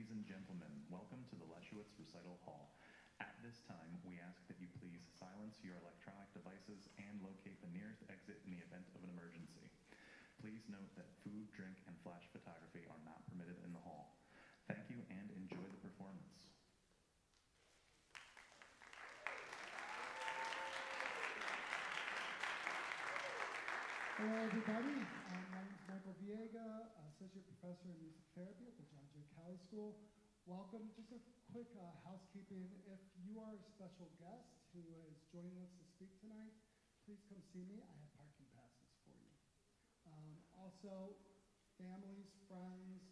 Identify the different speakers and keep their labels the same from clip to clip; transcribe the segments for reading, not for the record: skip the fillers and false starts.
Speaker 1: Ladies and gentlemen, welcome to the Leshowitz Recital Hall. At this time, we ask that you please silence your electronic devices and locate the nearest exit in the event of an emergency. Please note that food, drink, and flash photography are not permitted in the hall. Thank you and enjoy the performance.
Speaker 2: Hello, everybody. My name is Michael Viega, Associate Professor in Music Therapy at the John J. Cali School. Welcome. Just a quick housekeeping. If you are a special guest who is joining us to speak tonight, please come see me. I have parking passes for you. Also, families, friends,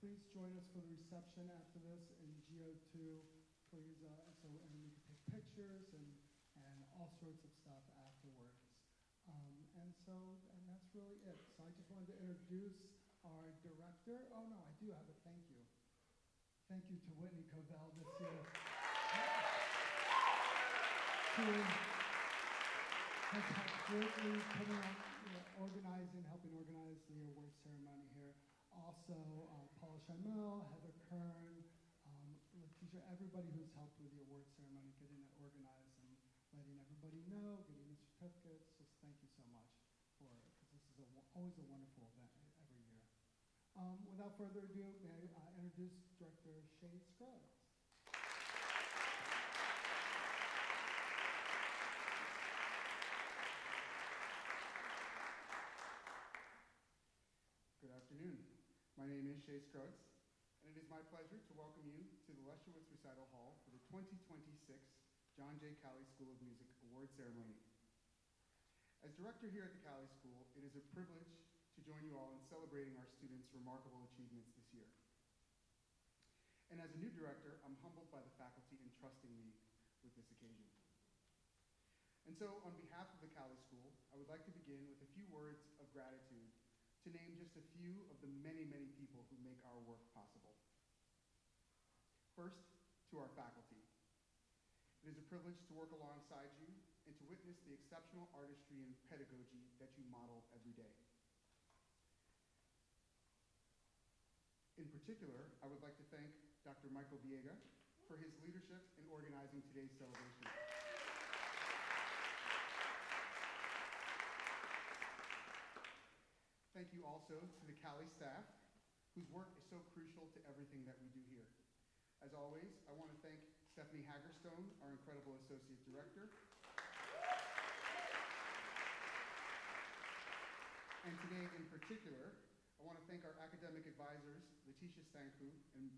Speaker 2: please join us for the reception after this in GO2. Please, and we can take pictures and all sorts of stuff afterwards. And that's really it. So I just wanted to introduce our director. Oh no, I do have a thank you. Thank you to Whitney Covell this year. Who has helped greatly putting on, helping organize the award ceremony here. Also, Paula Shamel, Heather Kern, Letitia, everybody who's helped with the award ceremony, getting it organized and letting everybody know, getting the certificates. Just thank you so much for it, because this is always a wonderful event every year. Without further ado, may I introduce Director Shea Scruggs.
Speaker 3: Good afternoon. My name is Shea Scruggs, and it is my pleasure to welcome you to the Leshowitz Recital Hall for the 2026 John J. Cali School of Music Award Ceremony. As director here at the Cali School, it is a privilege to join you all in celebrating our students' remarkable achievements this year. And as a new director, I'm humbled by the faculty entrusting me with this occasion. And so, on behalf of the Cali School, I would like to begin with a few words of gratitude to name just a few of the many, many people who make our work possible. First, to our faculty. It is a privilege to work alongside you and to witness the exceptional artistry and pedagogy that you model every day. In particular, I would like to thank Dr. Michael Viega for his leadership in organizing today's celebration. Thank you also to the Cali staff, whose work is so crucial to everything that we do here. As always, I want to thank Stephanie Hagerstone, our incredible Associate Director. And today in particular, I want to thank our academic advisors, Letitia Stanku and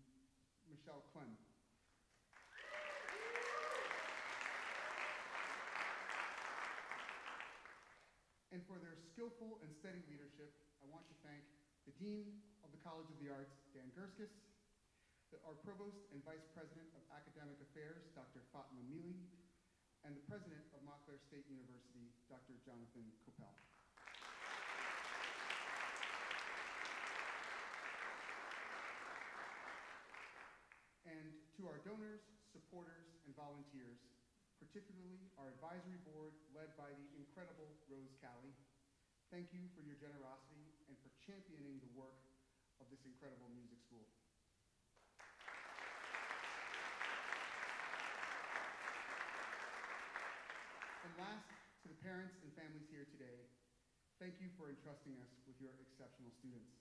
Speaker 3: Michelle Clem. And for their skillful and steady leadership, I want to thank the Dean of the College of the Arts, Dan Gurskis, our Provost and Vice President of Academic Affairs, Dr. Fatma Mili, and the President of Montclair State University, Dr. Jonathan Coppell. And to our donors, supporters, and volunteers, particularly our advisory board led by the incredible Rose Cali, thank you for your generosity and for championing the work of this incredible music school. And last, to the parents and families here today, thank you for entrusting us with your exceptional students.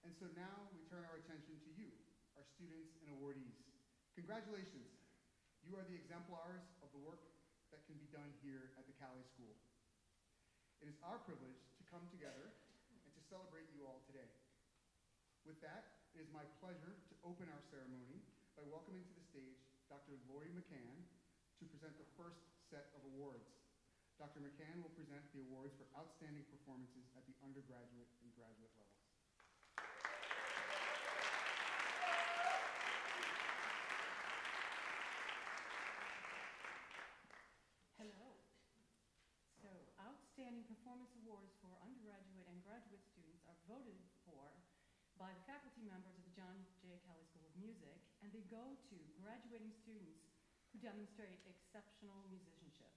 Speaker 3: And so now we turn our attention to you, our students and awardees. Congratulations. You are the exemplars of the work that can be done here at the Cali School. It is our privilege to come together and to celebrate you all today. With that, it is my pleasure to open our ceremony by welcoming to the stage Dr. Lori McCann to present the first set of awards. Dr. McCann will present the awards for outstanding performances at the undergraduate and graduate levels.
Speaker 4: Hello. So, outstanding performance awards for undergraduate and graduate students are voted for by the faculty members of the John J. Cali School of Music, and they go to graduating students who demonstrate exceptional musicianship.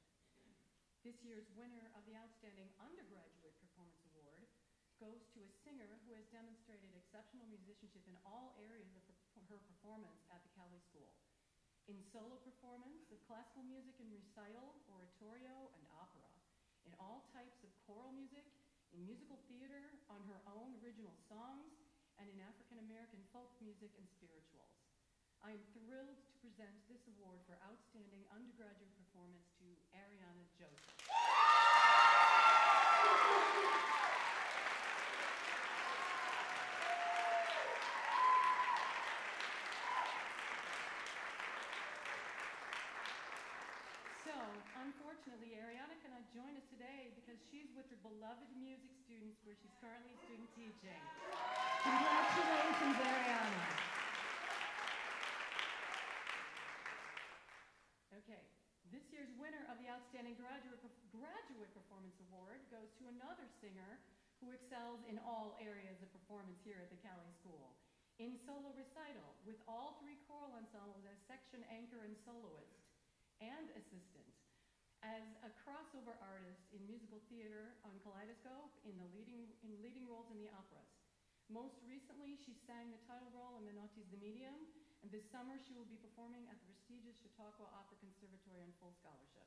Speaker 4: This year's winner of the Outstanding Undergraduate Performance Award goes to a singer who has demonstrated exceptional musicianship in all areas of her performance at the Cali School. In solo performance of classical music and recital, oratorio, and opera, in all types of choral music, in musical theater, on her own original songs, and in African American folk music and spirituals. I am thrilled to present this award for Outstanding Undergraduate Performance to Ariana Joseph. So, unfortunately, Ariana cannot join us today because she's with her beloved music students where she's currently student teaching. Congratulations, Ariana. Okay, this year's winner of the Outstanding Graduate Performance Award goes to another singer who excels in all areas of performance here at the Cali School. In solo recital, with all three choral ensembles as section anchor and soloist, and assistant. As a crossover artist in musical theater on Kaleidoscope, in leading roles in the operas. Most recently, she sang the title role in Menotti's The Medium, and this summer she will be performing at the prestigious Chautauqua Opera Conservatory on full scholarship.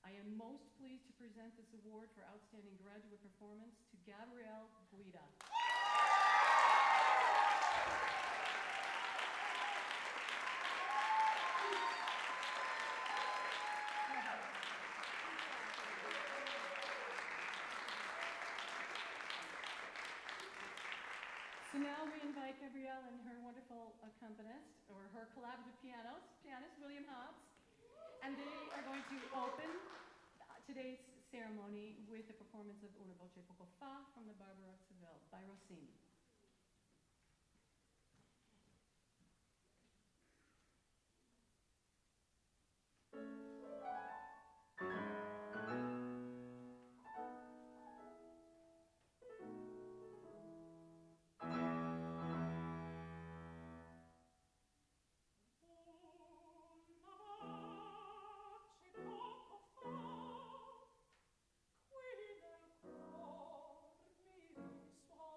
Speaker 4: I am most pleased to present this award for Outstanding Graduate Performance to Gabrielle Guida. So now we invite Gabrielle and her wonderful accompanist, or her collaborative pianist, William Hobbs, and they are going to open today's ceremony with the performance of Una Voce Poco Fa from the Barber of Seville by Rossini.
Speaker 5: Qui nel cuor mi risuonò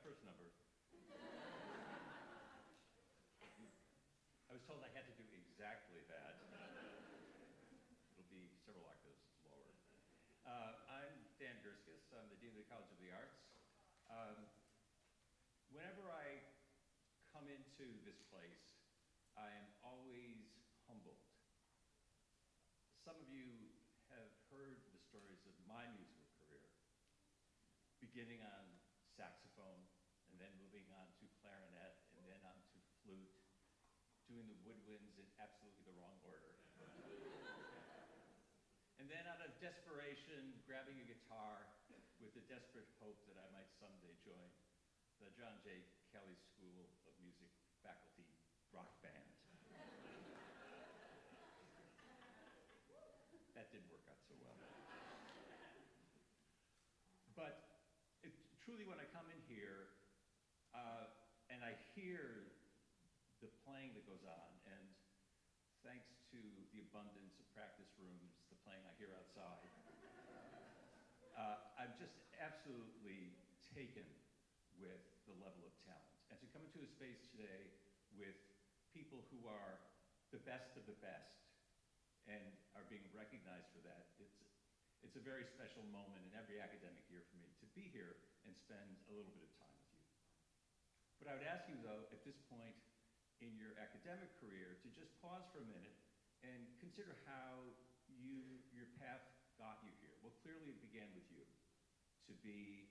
Speaker 5: first number. I was told I had to do exactly that. It'll be several octaves lower. I'm Dan Gurskis. I'm the Dean of the College of the Arts. Whenever I come into this place, I am always humbled. Some of you have heard the stories of my musical career, beginning on saxophone, and then moving on to clarinet, and then on to flute, doing the woodwinds in absolutely the wrong order. And then out of desperation, grabbing a guitar with the desperate hope that I might someday join the John J. Cali School of Music faculty rock band. That didn't work out so well. But truly when I come in here and I hear the playing that goes on, and thanks to the abundance of practice rooms, the playing I hear outside, I'm just absolutely taken with the level of talent. And to come into a space today with people who are the best of the best and are being recognized for that, it's a very special moment in every academic year for me to be here and spend a little bit of time with you. But I would ask you, though, at this point in your academic career, to just pause for a minute and consider how your path got you here. Well, clearly it began with you. To be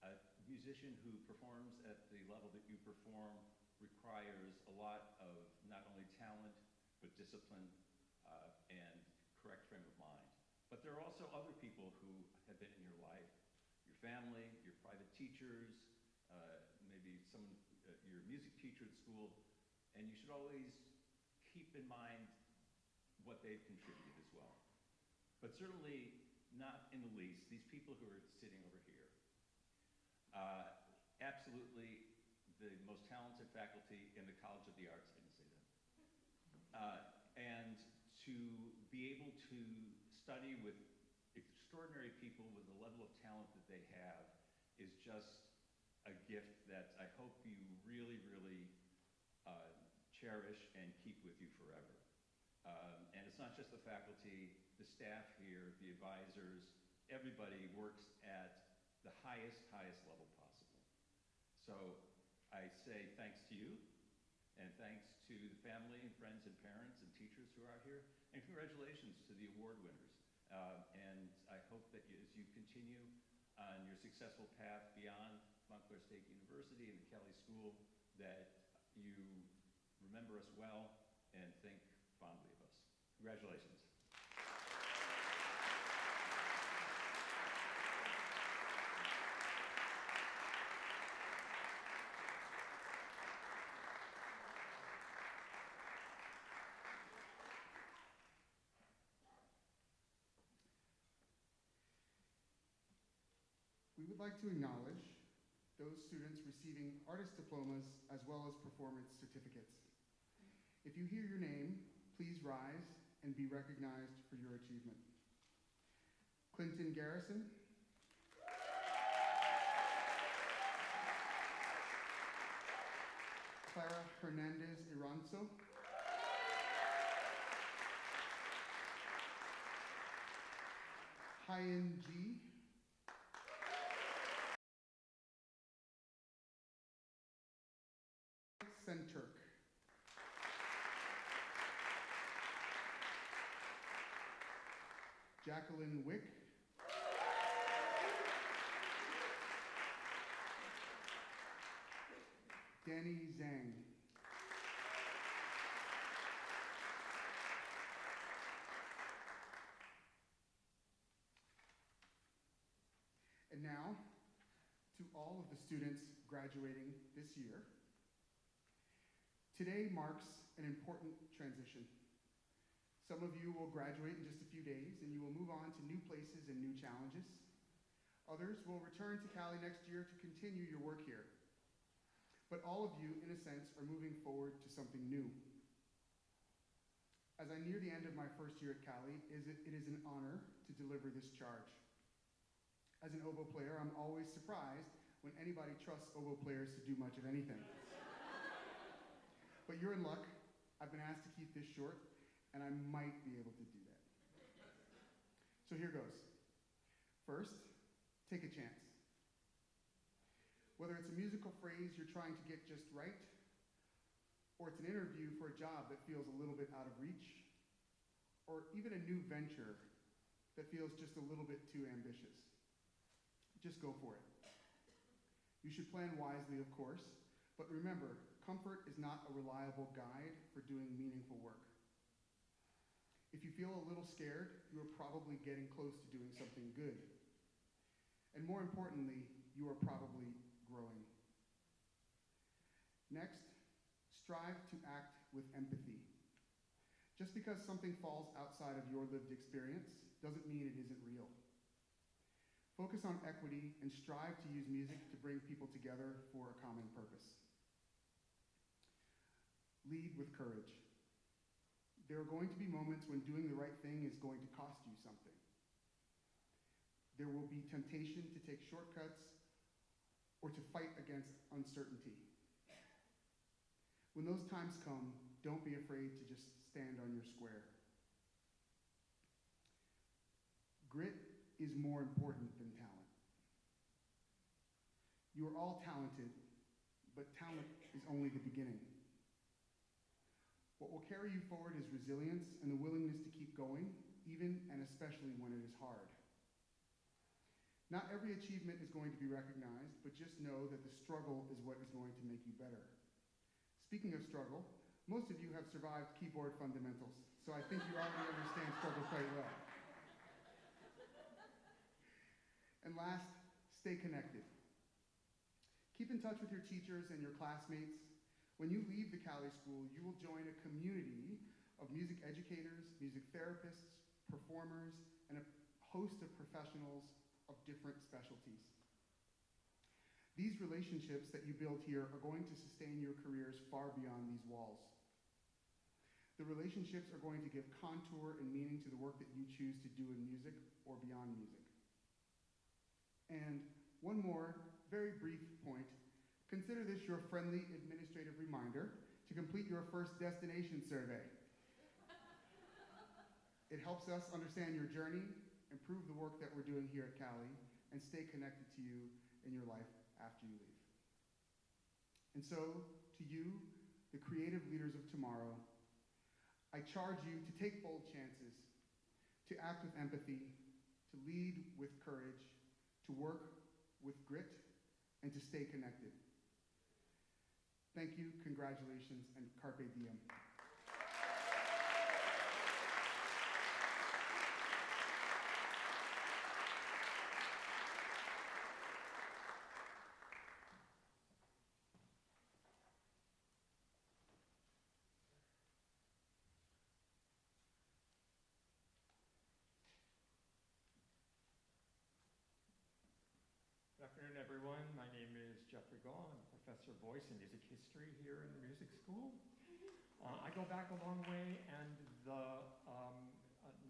Speaker 5: a musician who performs at the level that you perform requires a lot of not only talent, but discipline and correct frame of mind. But there are also other people who have been in your life, your family, your private teachers, maybe your music teacher at school, and you should always keep in mind what they've contributed as well. But certainly not in the least, these people who are sitting over here. Absolutely the most talented faculty in the College of the Arts, I didn't say that. And to be able to study with extraordinary people with the level of talent that they have is just a gift that I hope you really, really cherish and keep with you forever. And it's not just the faculty, the staff here, the advisors, everybody works at the highest level possible. So I say thanks to you, and thanks to the family and friends and parents and teachers who are here, and congratulations to the award winners. And I hope that as you continue on your successful path beyond Montclair State University and the Cali School, that you remember us well and think fondly of us. Congratulations.
Speaker 3: We would like to acknowledge those students receiving artist diplomas as well as performance certificates. If you hear your name, please rise and be recognized for your achievement. Clinton Garrison. Clara Hernandez Iranzo. Hyen G. Centurk. Jacqueline Wick. Danny Zhang. And now, to all of the students graduating this year, today marks an important transition. Some of you will graduate in just a few days, and you will move on to new places and new challenges. Others will return to Cali next year to continue your work here. But all of you, in a sense, are moving forward to something new. As I near the end of my first year at Cali, it is an honor to deliver this charge. As an oboe player, I'm always surprised when anybody trusts oboe players to do much of anything. But you're in luck. I've been asked to keep this short, and I might be able to do that. So here goes. First, take a chance. Whether it's a musical phrase you're trying to get just right, or it's an interview for a job that feels a little bit out of reach, or even a new venture that feels just a little bit too ambitious, just go for it. You should plan wisely, of course, but remember, comfort is not a reliable guide for doing meaningful work. If you feel a little scared, you are probably getting close to doing something good. And more importantly, you are probably growing. Next, strive to act with empathy. Just because something falls outside of your lived experience doesn't mean it isn't real. Focus on equity and strive to use music to bring people together for a common purpose. Lead with courage. There are going to be moments when doing the right thing is going to cost you something. There will be temptation to take shortcuts or to fight against uncertainty. When those times come, don't be afraid to just stand on your square. Grit is more important than talent. You are all talented, but talent is only the beginning. What will carry you forward is resilience and the willingness to keep going, even and especially when it is hard. Not every achievement is going to be recognized, but just know that the struggle is what is going to make you better. Speaking of struggle, most of you have survived keyboard fundamentals, so I think you already understand struggle quite well. And last, stay connected. Keep in touch with your teachers and your classmates. When you leave the Cali School, you will join a community of music educators, music therapists, performers, and a host of professionals of different specialties. These relationships that you build here are going to sustain your careers far beyond these walls. The relationships are going to give contour and meaning to the work that you choose to do in music or beyond music. And one more, very brief point. Consider this your friendly administrative reminder to complete your first destination survey. It helps us understand your journey, improve the work that we're doing here at Cali, and stay connected to you in your life after you leave. And so, to you, the creative leaders of tomorrow, I charge you to take bold chances, to act with empathy, to lead with courage, to work with grit, and to stay connected. Thank you, congratulations, and carpe diem.
Speaker 6: Good afternoon, everyone. My name is Jeffrey Gaul. I'm a professor of voice and music history here in the music school. I go back a long way, and the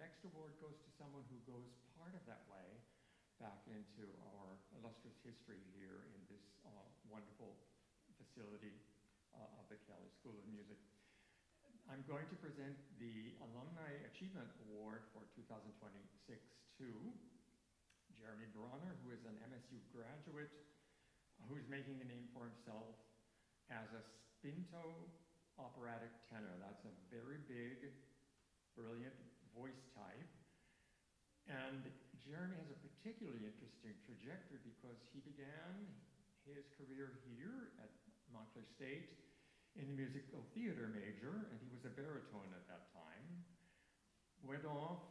Speaker 6: next award goes to someone who goes part of that way back into our illustrious history here in this wonderful facility of the Cali School of Music. I'm going to present the Alumni Achievement Award for 2026 to Jeremy Brauner, who is an MSU graduate who's making a name for himself as a spinto operatic tenor. That's a very big, brilliant voice type. And Jeremy has a particularly interesting trajectory because he began his career here at Montclair State in the musical theater major, and he was a baritone at that time. Went off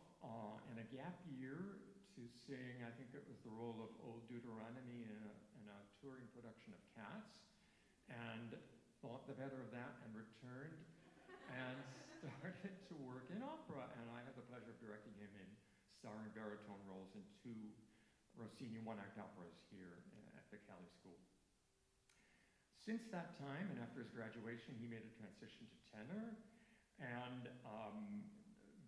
Speaker 6: in a gap year to sing, I think it was the role of Old Deuteronomy in a touring production of Cats, and thought the better of that and returned and started to work in opera. And I had the pleasure of directing him in starring baritone roles in 2 Rossini one-act operas here at the Cali School. Since that time, and after his graduation, he made a transition to tenor and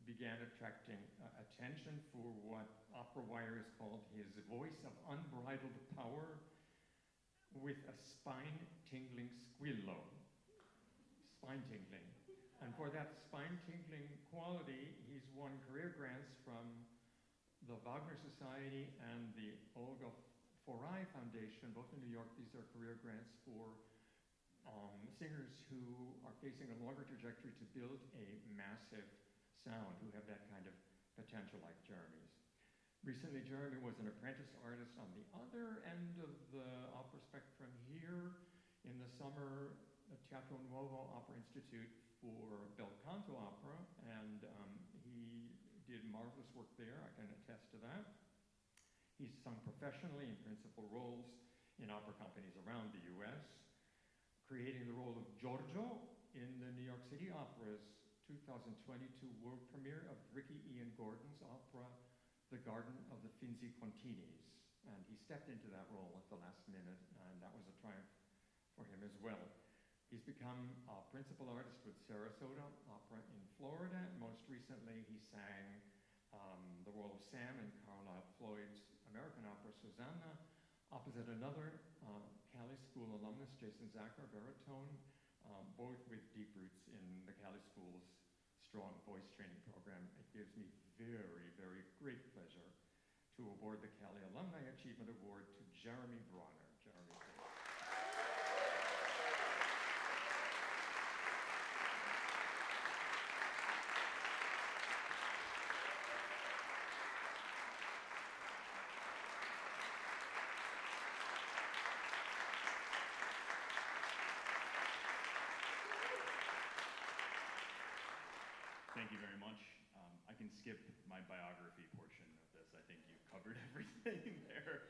Speaker 6: began attracting attention for what opera writers called his voice of unbridled power with a spine-tingling squillo. Spine-tingling. And for that spine-tingling quality, he's won career grants from the Wagner Society and the Olga Foray Foundation, both in New York. These are career grants for singers who are facing a longer trajectory to build a massive sound, who have that kind of potential like Jeremy's. Recently, Jeremy was an apprentice artist on the other end of the opera spectrum here. In the summer, the Teatro Nuovo Opera Institute for bel canto opera, and he did marvelous work there. I can attest to that. He's sung professionally in principal roles in opera companies around the US, creating the role of Giorgio in the New York City Opera's 2022 world premiere of Ricky Ian Gordon's opera, The Garden of the Finzi Continis. And he stepped into that role at the last minute, and that was a triumph for him as well. He's become a principal artist with Sarasota Opera in Florida. Most recently, he sang the role of Sam in Carlisle Floyd's American opera Susanna, opposite another Cali School alumnus, Jason Zacher, baritone, both with deep roots in the Cali School's strong voice training program. It gives me very, very great pleasure to award the Cali Alumni Achievement Award to Jeremy Brauner. Jeremy, please.
Speaker 1: Thank you very much. I can skip my biography portion of this. I think you've covered everything there.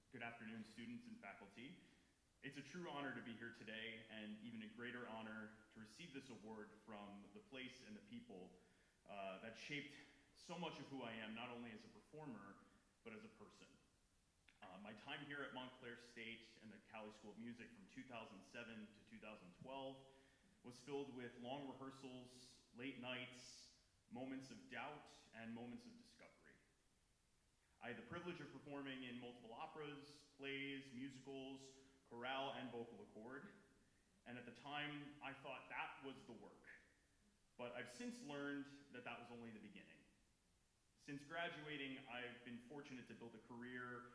Speaker 1: Good afternoon, students and faculty. It's a true honor to be here today, and even a greater honor to receive this award from the place and the people that shaped so much of who I am, not only as a performer, but as a person. My time here at Montclair State and the Cali School of Music from 2007 to 2012 was filled with long rehearsals, late nights, moments of doubt, and moments of discovery. I had the privilege of performing in multiple operas, plays, musicals, chorale, and vocal accord, and at the time, I thought that was the work. But I've since learned that that was only the beginning. Since graduating, I've been fortunate to build a career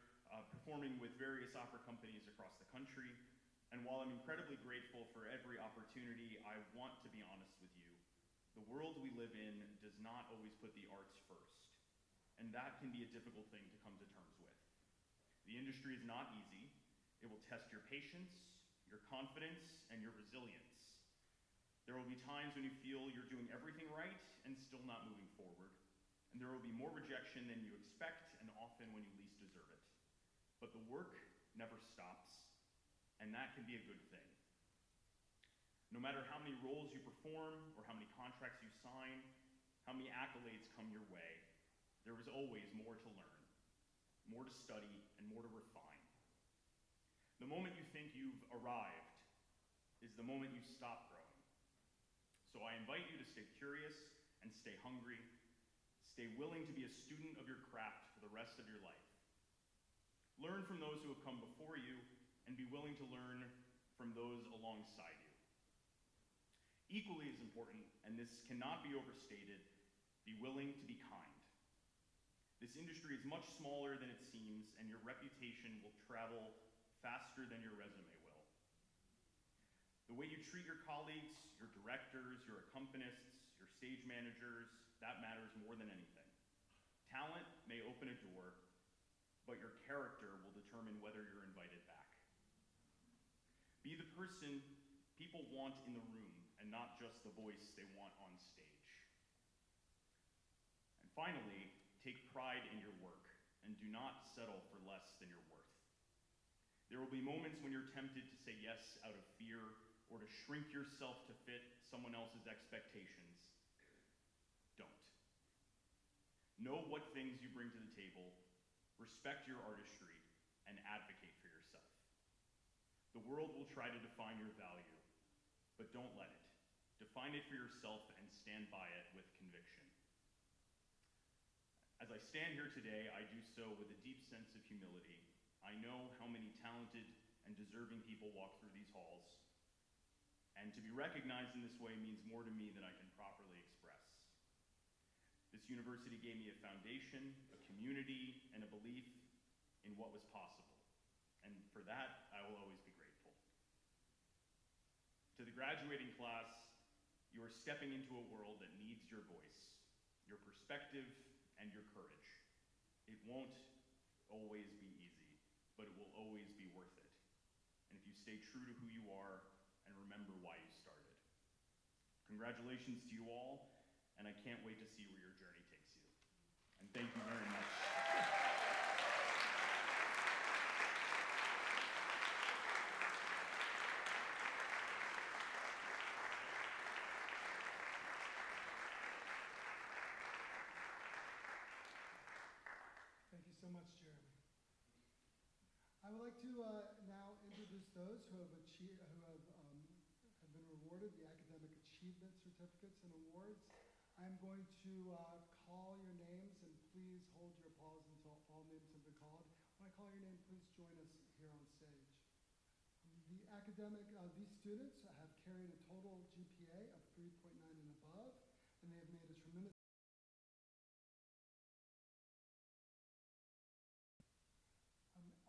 Speaker 1: performing with various opera companies across the country. And while I'm incredibly grateful for every opportunity, I want to be honest with you. The world we live in does not always put the arts first. And that can be a difficult thing to come to terms with. The industry is not easy. It will test your patience, your confidence, and your resilience. There will be times when you feel you're doing everything right and still not moving forward. And there will be more rejection than you expect, and often when you least deserve it. But the work never stops. And that can be a good thing. No matter how many roles you perform or how many contracts you sign, how many accolades come your way, there is always more to learn, more to study, and more to refine. The moment you think you've arrived is the moment you stop growing. So I invite you to stay curious and stay hungry, stay willing to be a student of your craft for the rest of your life. Learn from those who have come before you, and be willing to learn from those alongside you. Equally as important, and this cannot be overstated, be willing to be kind. This industry is much smaller than it seems, and your reputation will travel faster than your resume will. The way you treat your colleagues, your directors, your accompanists, your stage managers, that matters more than anything. Talent may open a door, but your character will determine whether you're invited back. Be the person people want in the room, and not just the voice they want on stage. And finally, take pride in your work, and do not settle for less than your worth. There will be moments when you're tempted to say yes out of fear, or to shrink yourself to fit someone else's expectations. Don't. Know what things you bring to the table, respect your artistry, and advocate for yourself. The world will try to define your value, but don't let it. Define it for yourself and stand by it with conviction. As I stand here today, I do so with a deep sense of humility I know how many talented and deserving people walk through these halls, and to be recognized in this way means more to me than I can properly express. This university gave me a foundation, a community, and a belief in what was possible, and for that, I will always be grateful. To the graduating class, you are stepping into a world that needs your voice, your perspective, and your courage. It won't always be easy, but it will always be worth it. And if you stay true to who you are and remember why you started. Congratulations to you all, and I can't wait to see where your journey takes you. And thank you very much.
Speaker 2: Thank you so much, Jeremy. I would like to now introduce those who have been rewarded the Academic Achievement Certificates and Awards. I'm going to call your names, and please hold your applause until all names have been called. When I call your name, please join us here on stage. These students have carried a total GPA of 3.9 and above, and they have made a tremendous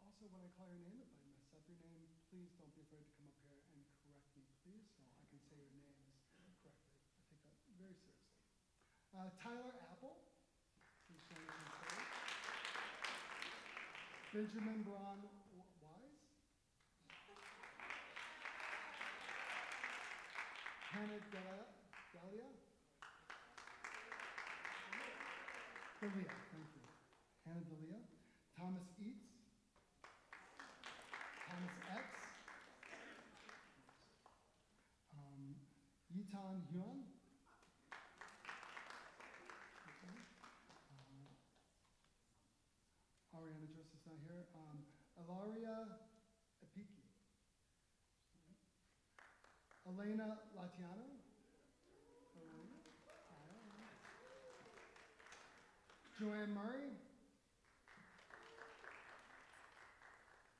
Speaker 2: also, when I call your name, if I mess up your name, please don't be afraid to come up here and correct me, please, so I can say your names correctly. I take that very seriously. Tyler Apple, who's showing us on stage. Benjamin Braun Wise. Hannah Delia. Delia, thank you. Hannah Delia. Thomas Eats. Thomas X. Yitan Yuan. Ariana Joseph's not here. Ilaria Epiki. Elena Latiano. Joanne Murray.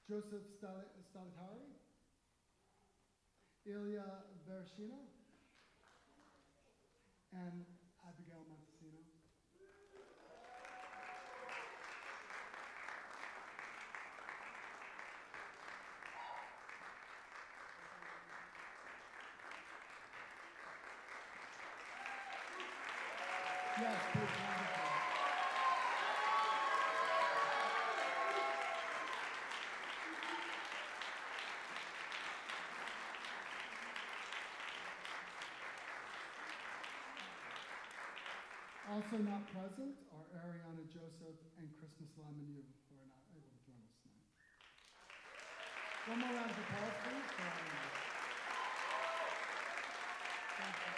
Speaker 2: Joseph Stalatari. Ilya Vershina. And Abigail Montesino. Yes, please, wonderful. Also not present are Ariana Joseph and Christmas Lamenu, who are not able to join us tonight. One more round of applause, please. Thank you.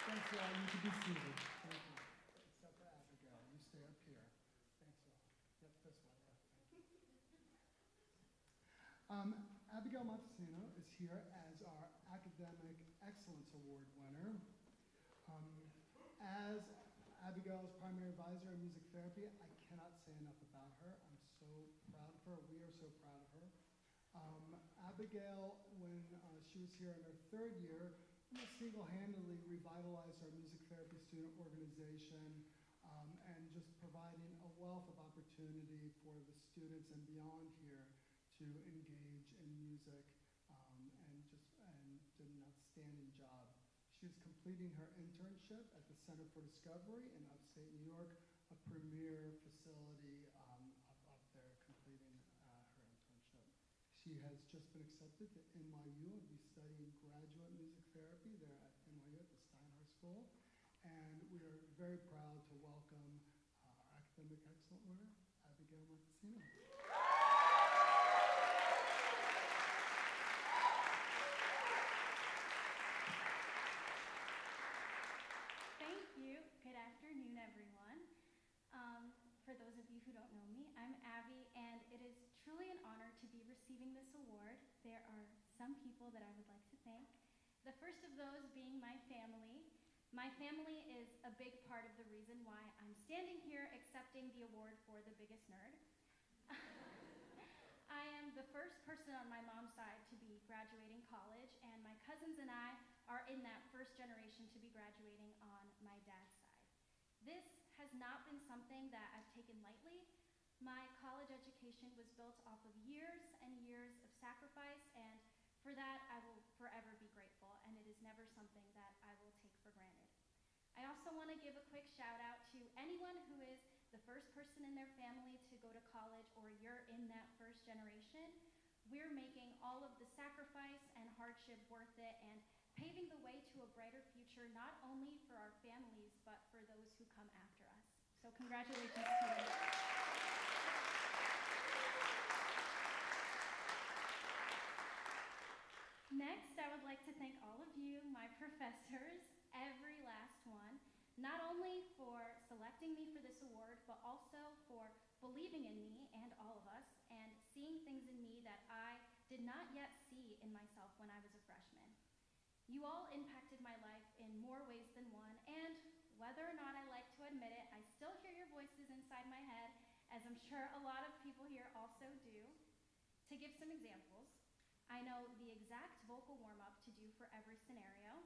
Speaker 2: Thanks, y'all. You can be seated. Thank you. Except for Abigail. You stay up here. Thanks, y'all. Yep, this way. Abigail Montesino is here as our Academic Excellence Award winner. As Abigail's primary advisor in music therapy, I cannot say enough about her. I'm so proud of her. We are so proud of her. Abigail, when she was here in her third year, almost single-handedly revitalized our music therapy student organization and just providing a wealth of opportunity for the students and beyond here to engage in music and did an outstanding job. She's completing her internship at the Center for Discovery in upstate New York, a premier facility up there, completing her internship. She has just been accepted to NYU and will be studying graduate music therapy there at NYU at the Steinhardt School. And we are very proud to welcome our Academic Excellence winner, Abigail Montesino.
Speaker 7: For those of you who don't know me, I'm Abby, and it is truly an honor to be receiving this award. There are some people that I would like to thank. The first of those being my family. My family is a big part of the reason why I'm standing here accepting the award for the biggest nerd. I am the first person on my mom's side to be graduating college, and my cousins and I are in that first generation to be graduating on my dad's side. This has not been something that I've taken lightly. My college education was built off of years and years of sacrifice, and for that I will forever be grateful, and it is never something that I will take for granted. I also want to give a quick shout out to anyone who is the first person in their family to go to college, or you're in that first generation. We're making all of the sacrifice and hardship worth it and paving the way to a brighter future, not only for our families, but for those who come after us. So congratulations to you. Next, I would like to thank all of you, my professors, every last one, not only for selecting me for this award, but also for believing in me and all of us, and seeing things in me that I did not yet see in myself when I was a freshman. You all impacted my life in more ways than one, and whether or not I like to admit it, I still hear your voices inside my head, as I'm sure a lot of people here also do. To give some examples, I know the exact vocal warm-up to do for every scenario.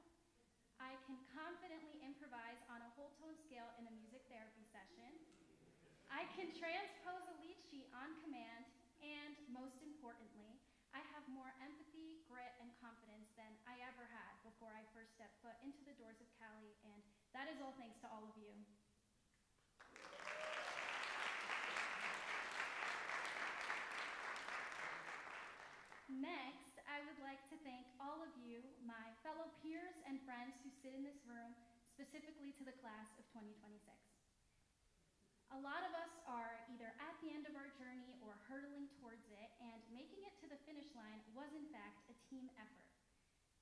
Speaker 7: I can confidently improvise on a whole tone scale in a music therapy session. I can transpose a lead sheet on command, and most importantly, I have more empathy, grit, and confidence than I ever had before I first stepped foot into the doors of Cali, and that is all thanks to all of you. Next, I would like to thank all of you, my fellow peers and friends who sit in this room, specifically to the class of 2026. A lot of us are either at the end of our journey or hurtling towards it, and making it to the finish line was in fact a team effort.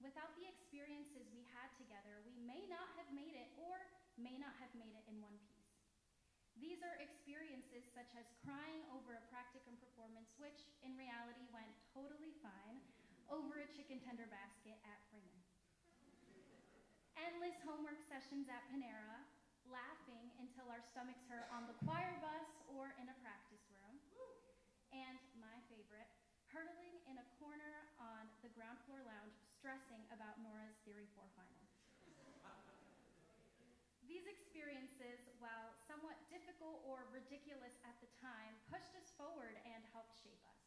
Speaker 7: Without the experiences we had together, we may not have made it or may not have made it in one piece. These are experiences such as crying over a practicum performance, which in reality went totally fine, over a chicken tender basket at Freeman. Endless homework sessions at Panera, laughing until our stomachs hurt on the choir bus or in a practice room, and my favorite, hurtling in a corner on the ground floor lounge, stressing about Nora's Theory 4 final. These experiences, while somewhat difficult or ridiculous at the time, pushed us forward and helped shape us.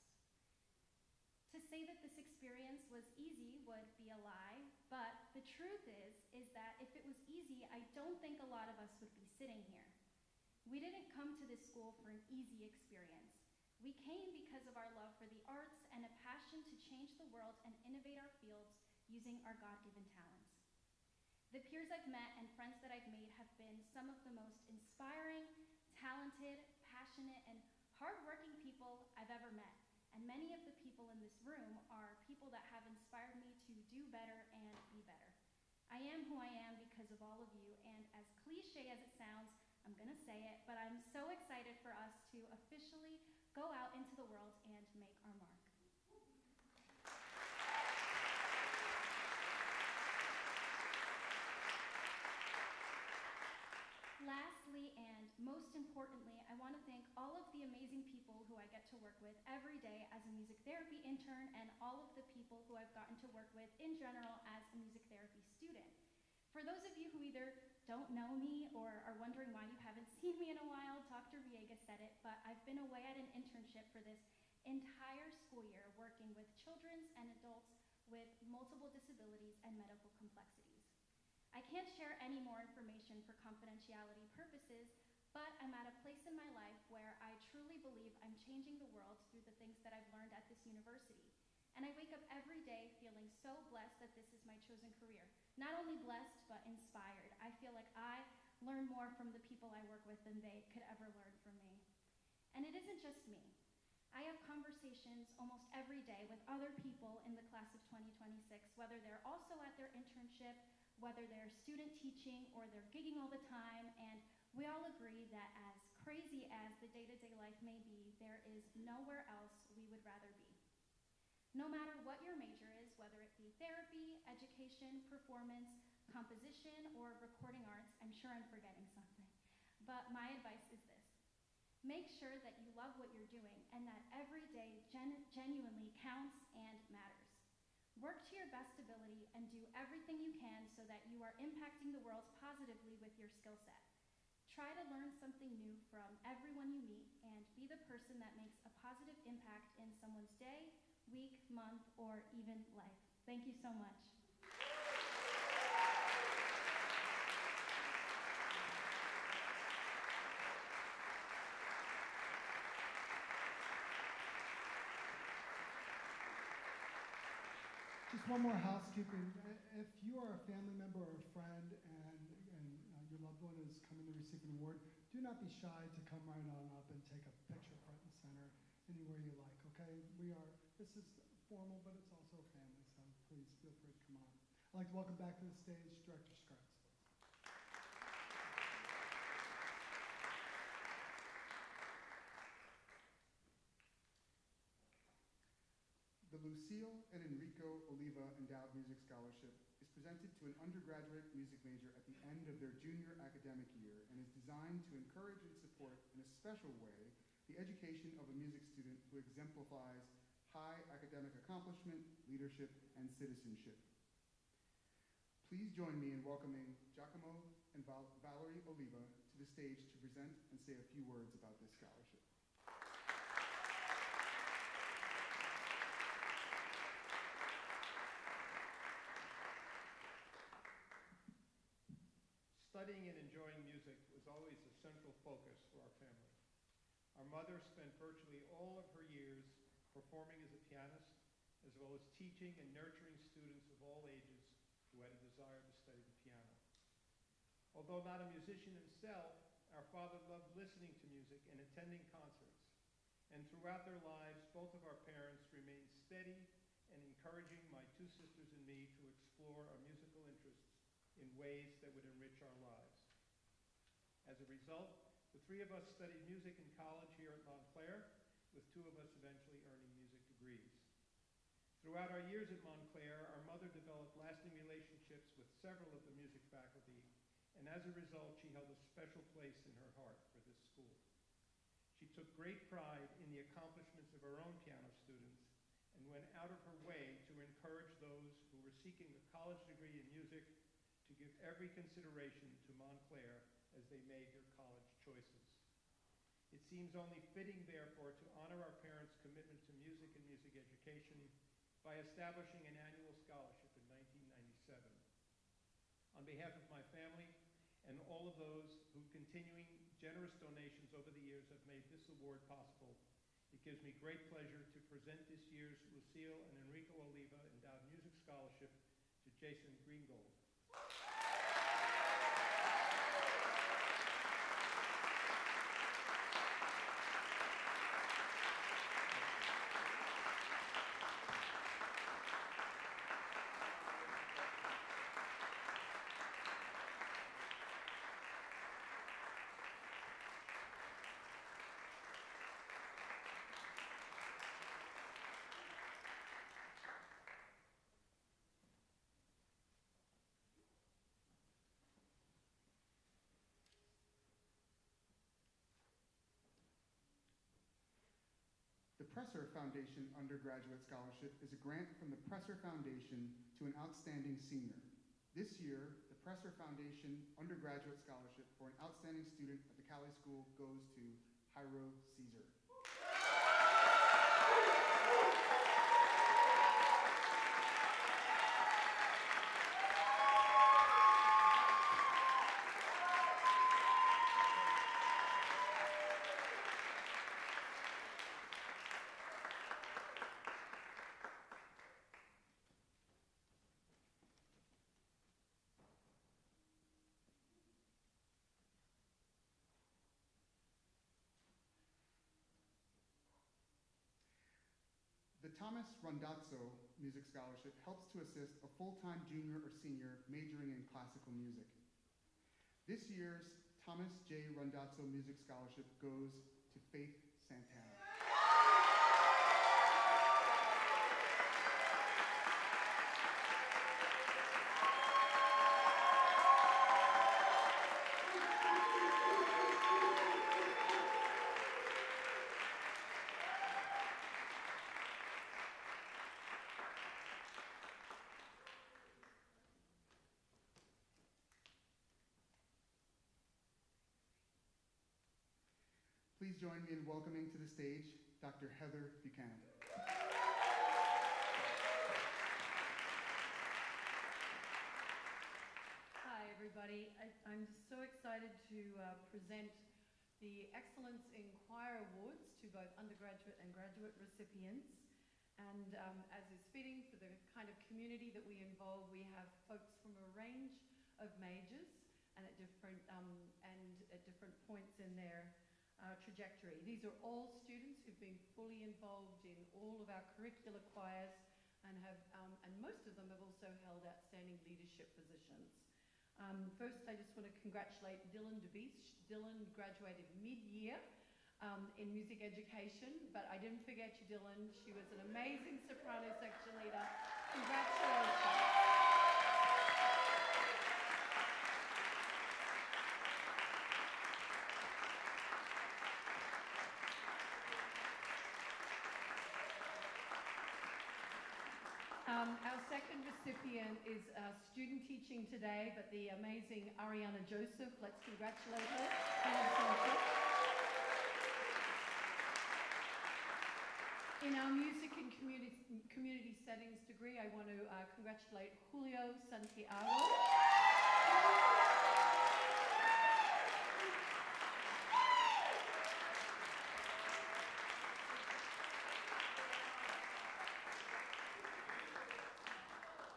Speaker 7: To say that this experience was easy would be a lie, but the truth is that if it was easy, I don't think a lot of us would be sitting here. We didn't come to this school for an easy experience. We came because of our love for the arts and a passion to change the world and innovate our fields using our God-given talents. The peers I've met and friends that I've made have been some of the most inspiring, talented, passionate, and hardworking people I've ever met. And many of the people in this room are people that have inspired me to do better and be better. I am who I am because of all of you, and as cliche as it sounds, I'm gonna say it, but I'm so excited for us to officially go out into the world and make our mark. Lastly, and most importantly, I want to thank all of the amazing people who I get to work with every day as a music therapy intern, and all of the people who I've gotten to work with in general as a music therapy student. For those of you who either don't know me or are wondering why you haven't seen me in a while, Dr. Viega said it, but I've been away at an internship for this entire school year working with children and adults with multiple disabilities and medical complexities. I can't share any more information for confidentiality purposes, but I'm at a place in my life where I truly believe I'm changing the world through the things that I've learned at this university. And I wake up every day feeling so blessed that this is my chosen career. Not only blessed, but inspired. I feel like I learn more from the people I work with than they could ever learn from me. And it isn't just me. I have conversations almost every day with other people in the class of 2026, whether they're also at their internship, whether they're student teaching or they're gigging all the time, and we all agree that as crazy as the day-to-day life may be, there is nowhere else we would rather be. No matter what your major is, whether it be therapy, education, performance, composition, or recording arts, I'm sure I'm forgetting something, but my advice is this. Make sure that you love what you're doing and that every day genuinely counts and matters. Work to your best ability and do everything you can so that you are impacting the world positively with your skill set. Try to learn something new from everyone you meet and be the person that makes a positive impact in someone's day, week, month, or even life. Thank you so much.
Speaker 2: Just one more housekeeping. If you are a family member or a friend and your loved one is coming to receive an award, do not be shy to come right on up and take a picture front and center anywhere you like, okay? This is formal, but it's also family, so please feel free to come on. I'd like to welcome back to the stage Director Scruggs.
Speaker 3: The Lucile and Enrico Oliva Endowed Music Scholarship is presented to an undergraduate music major at the end of their junior academic year and is designed to encourage and support in a special way the education of a music student who exemplifies high academic accomplishment, leadership, and citizenship. Please join me in welcoming Gioachino and Valerie Oliva to the stage to present and say a few words about this scholarship.
Speaker 6: Studying and enjoying music was always a central focus for our family. Our mother spent virtually all of her years performing as a pianist, as well as teaching and nurturing students of all ages who had a desire to study the piano. Although not a musician himself, our father loved listening to music and attending concerts. And throughout their lives, both of our parents remained steady and encouraging my two sisters and me to explore our musical interests in ways that would enrich our lives. As a result, the three of us studied music in college here at Montclair, with two of us eventually earning music degrees. Throughout our years at Montclair, our mother developed lasting relationships with several of the music faculty, and as a result, she held a special place in her heart for this school. She took great pride in the accomplishments of her own piano students and went out of her way to encourage those who were seeking a college degree in music to give every consideration to Montclair as they made their college choices. It seems only fitting, therefore, to honor our parents' commitment to music and music education by establishing an annual scholarship in 1997. On behalf of my family and all of those who continuing generous donations over the years have made this award possible, it gives me great pleasure to present this year's Lucile and Enrico Oliva Endowed Music Scholarship to Jason Greengold.
Speaker 3: The Presser Foundation Undergraduate Scholarship is a grant from the Presser Foundation to an outstanding senior. This year, the Presser Foundation Undergraduate Scholarship for an outstanding student at the Cali School goes to Jairo Caesar. The Thomas Randazzo Music Scholarship helps to assist a full-time junior or senior majoring in classical music. This year's Thomas J. Randazzo Music Scholarship goes to Faith Santana. Please join me in welcoming to the stage Dr. Heather Buchanan.
Speaker 4: Hi, everybody. I'm so excited to present the Excellence in Choir Awards to both undergraduate and graduate recipients. And as is fitting for the kind of community that we involve, we have folks from a range of majors and at different points in their trajectory. These are all students who've been fully involved in all of our curricular choirs and most of them have also held outstanding leadership positions. First, I just want to congratulate Dylan DeBeach. Dylan graduated mid-year in music education, but I didn't forget you, Dylan. She was an amazing soprano section leader. Congratulations. Our second recipient is student teaching today, but the amazing Ariana Joseph. Let's congratulate her. In our music and community settings degree, I want to congratulate Julio Santiago.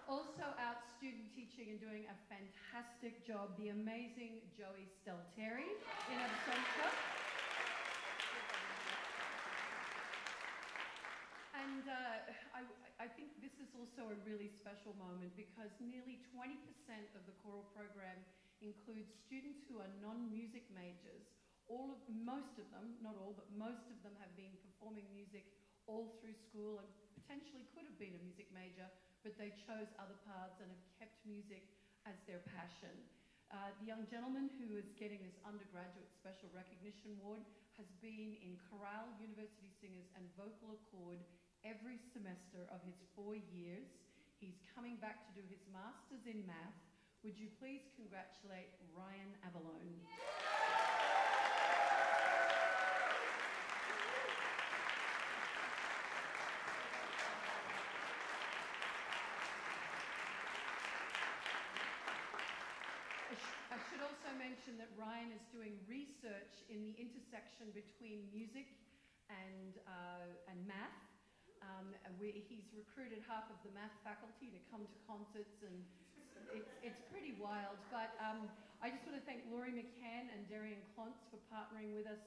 Speaker 4: Also out student teaching and doing a fantastic job, the amazing Joey Stelteri in absentia. And I think this is also a really special moment because nearly 20% of the choral program includes students who are non-music majors. Most of them, not all, but most of them have been performing music all through school and potentially could have been a music major, but they chose other paths and have kept music as their passion. The young gentleman who is getting this undergraduate special recognition award has been in chorale, university singers, and vocal accord every semester of his 4 years. He's coming back to do his master's in math. Would you please congratulate Ryan Avalone? I should also mention that Ryan is doing research in the intersection between music and math. He's recruited half of the math faculty to come to concerts, and it's pretty wild. But I just want to thank Laurie McCann and Darian Klontz for partnering with us.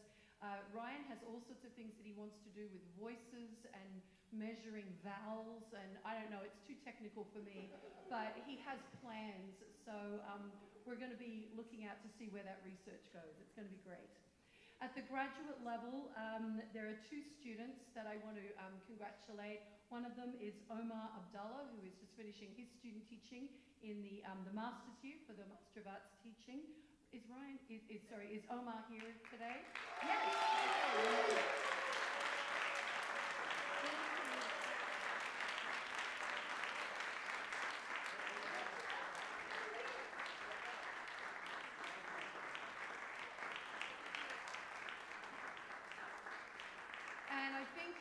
Speaker 4: Ryan has all sorts of things that he wants to do with voices and measuring vowels, and I don't know, it's too technical for me, but he has plans. So we're going to be looking out to see where that research goes. It's going to be great. At the graduate level, there are 2 students that I want to congratulate. One of them is Omar Abdallah, who is just finishing his student teaching in the master's year for the Master of Arts Teaching. Is Omar here today? Yes. And I think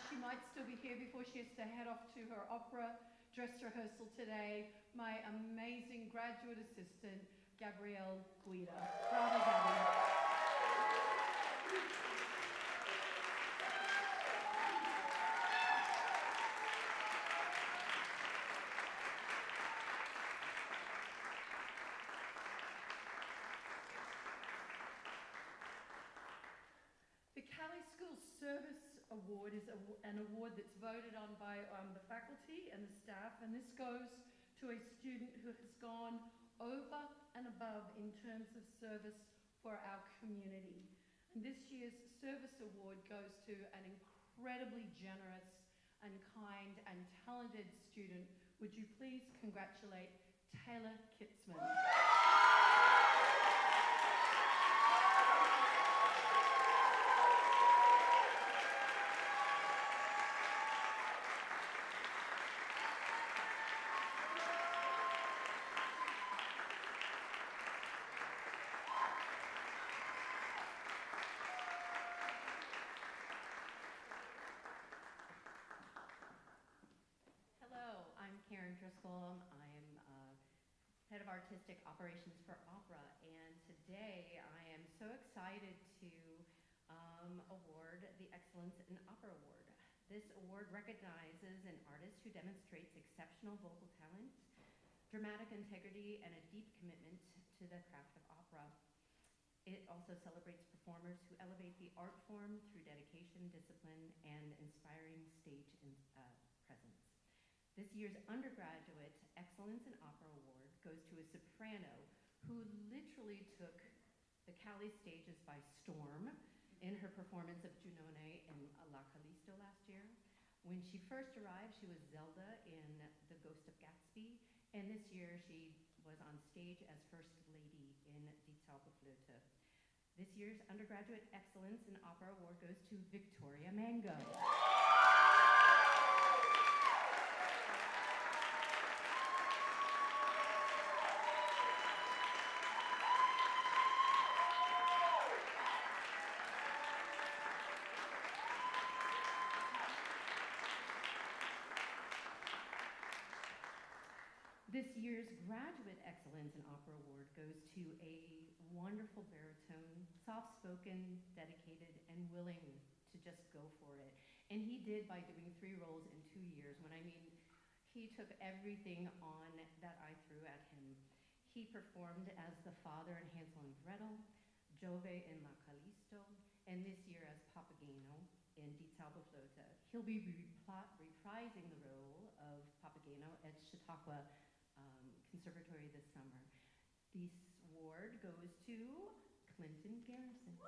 Speaker 4: she might still be here before she has to head off to her opera dress rehearsal today. My amazing graduate assistant, Gabrielle Guida. Bravo, Gabby. The Cali School Service Award is an award that's voted on by the faculty and the staff, and this goes to a student who has gone over and above in terms of service for our community. And this year's service award goes to an incredibly generous and kind and talented student. Would you please congratulate Taylor Kitzman?
Speaker 8: Karen Driscoll. I'm head of artistic operations for opera, and today I am so excited to award the Excellence in Opera Award. This award recognizes an artist who demonstrates exceptional vocal talent, dramatic integrity, and a deep commitment to the craft of opera. It also celebrates performers who elevate the art form through dedication, discipline, and inspiring stage presence. This year's Undergraduate Excellence in Opera Award goes to a soprano who literally took the Cali stages by storm in her performance of Giunone in La Callisto last year. When she first arrived, she was Zelda in The Ghost of Gatsby, and this year she was on stage as First Lady in Die Zauberflöte. This year's Undergraduate Excellence in Opera Award goes to Victoria Mango. This year's Graduate Excellence in Opera Award goes to a wonderful baritone, soft-spoken, dedicated, and willing to just go for it. And he did by doing 3 roles in 2 years. When I mean, he took everything on that I threw at him. He performed as the father in Hansel and Gretel, Jove in La Callisto, and this year as Papageno in Die Zauberflöte. He'll be reprising the role of Papageno at Chautauqua Conservatory this summer. This award goes to Clinton Garrison.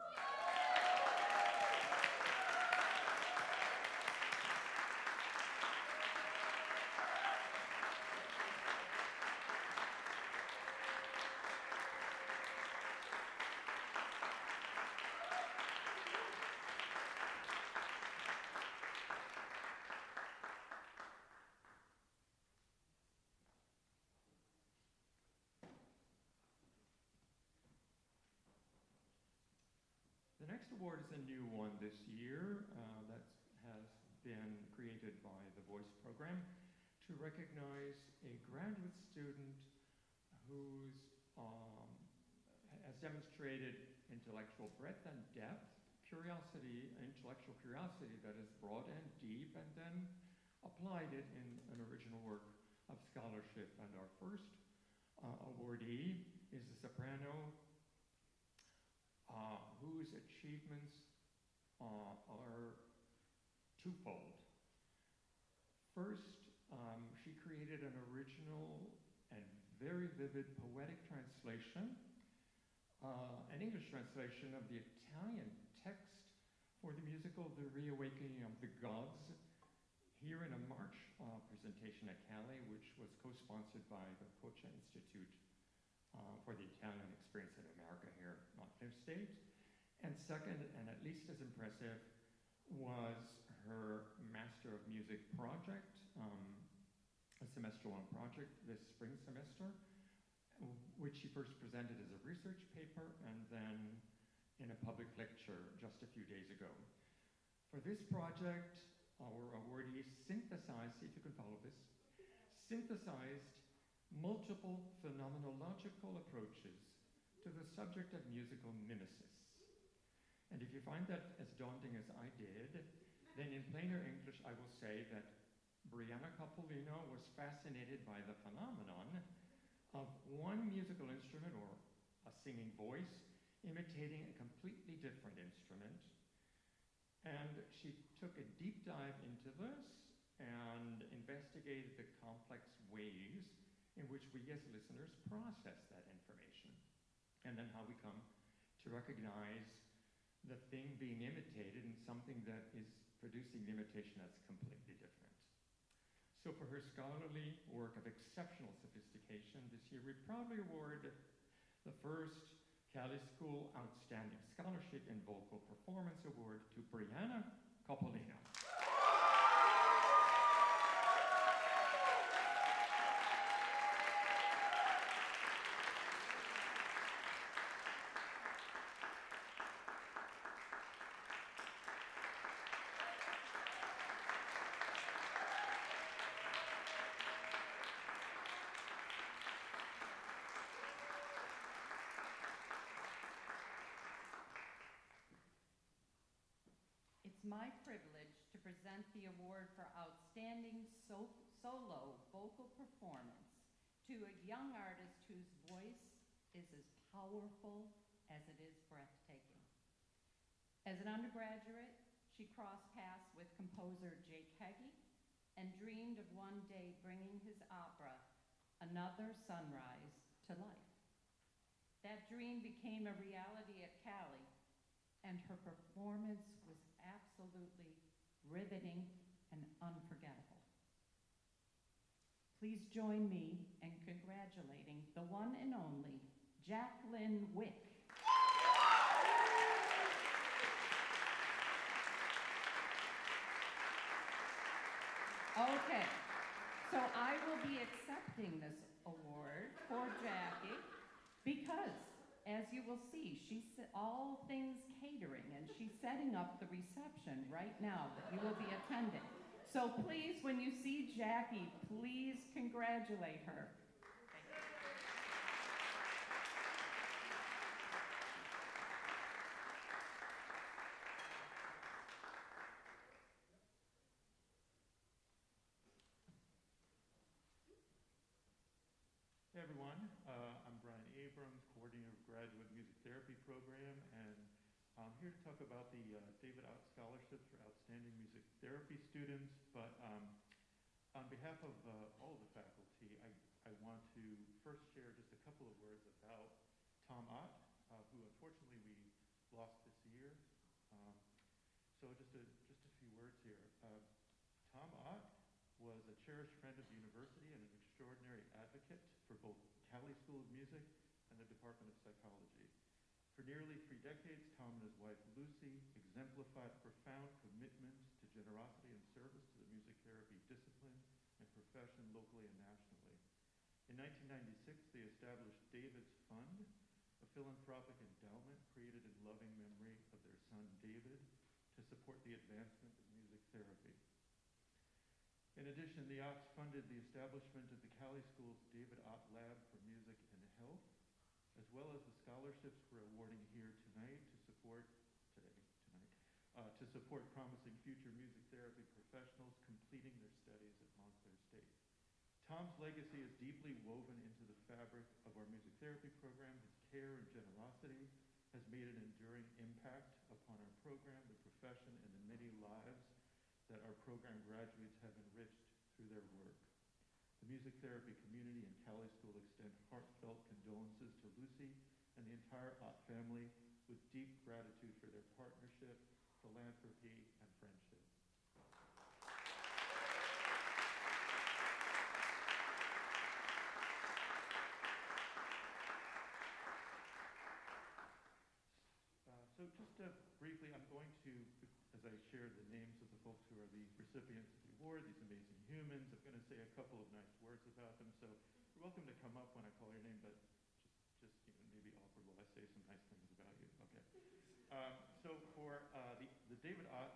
Speaker 6: The next award is a new one this year that has been created by the Voce program to recognize a graduate student who has demonstrated intellectual breadth and depth, intellectual curiosity that is broad and deep, and then applied it in an original work of scholarship. And our first awardee is a soprano whose achievements are twofold. First, she created an original and very vivid poetic translation, an English translation of the Italian text for the musical The Reawakening of the Gods, here in a March presentation at Cali, which was co-sponsored by the Poco Institute for the Italian Experience in America here at Montclair State. And second, and at least as impressive, was her Master of Music project, a semester-long project this spring semester, which she first presented as a research paper and then in a public lecture just a few days ago. For this project, our awardee synthesized, see if you can follow this, synthesized multiple phenomenological approaches to the subject of musical mimesis. And if you find that as daunting as I did, then in plainer English I will say that Brianna Capolino was fascinated by the phenomenon of one musical instrument, or a singing voice, imitating a completely different instrument. And she took a deep dive into this and investigated the complex ways in which we as listeners process that information, and then how we come to recognize the thing being imitated and something that is producing the imitation that's completely different. So for her scholarly work of exceptional sophistication, this year we proudly award the first Cali School Outstanding Scholarship in Vocal Performance Award to Brianna Capolino.
Speaker 9: present the award for Outstanding Solo Vocal Performance to a young artist whose voice is as powerful as it is breathtaking. As an undergraduate, she crossed paths with composer Jake Heggie and dreamed of one day bringing his opera, Another Sunrise, to life. That dream became a reality at Cali, and her performance was absolutely riveting and unforgettable. Please join me in congratulating the one and only Jacqueline Wick. Okay, so I will be accepting this award for Jackie because, as you will see, she's all things catering, and she's setting up the reception right now that you will be attending. So please, when you see Jackie, please congratulate her. Thank you.
Speaker 10: Hey everyone, I'm Brian Abrams, coordinator of Graduate Music Therapy Program, and I'm here to talk about the David Ott Scholarships for Outstanding Music Therapy students. But on behalf of all of the faculty, I want to first share just a couple of words about Tom Ott, who unfortunately we lost this year. So just a few words here. Tom Ott was a cherished friend of the university and an extraordinary advocate for both Cali School of Music and the Department of Psychology. For nearly 3 decades, Tom and his wife Lucy exemplified profound commitment to generosity and service to the music therapy discipline and profession locally and nationally. In 1996, they established David's Fund, a philanthropic endowment created in loving memory of their son David to support the advancement of music therapy. In addition, the Otts funded the establishment of the Cali School's David Ott Lab for Music and Health, as well as the scholarships we're awarding here tonight to support promising future music therapy professionals completing their studies at Montclair State. Tom's legacy is deeply woven into the fabric of our music therapy program. His care and generosity has made an enduring impact upon our program, the profession, and the many lives that our program graduates have enriched through their work. The music therapy community and Cali School extend heartfelt condolences to Lucy and the entire Ott family with deep gratitude for their partnership, philanthropy, and friendship. So just briefly, I'm going to, as I share the names of the folks who are the recipients of the award, these amazing humans, I'm going to say a couple of nice words about them. So you're welcome to come up when I call your name, but just maybe awkward while I say some nice things about you. Okay. So for the David Ott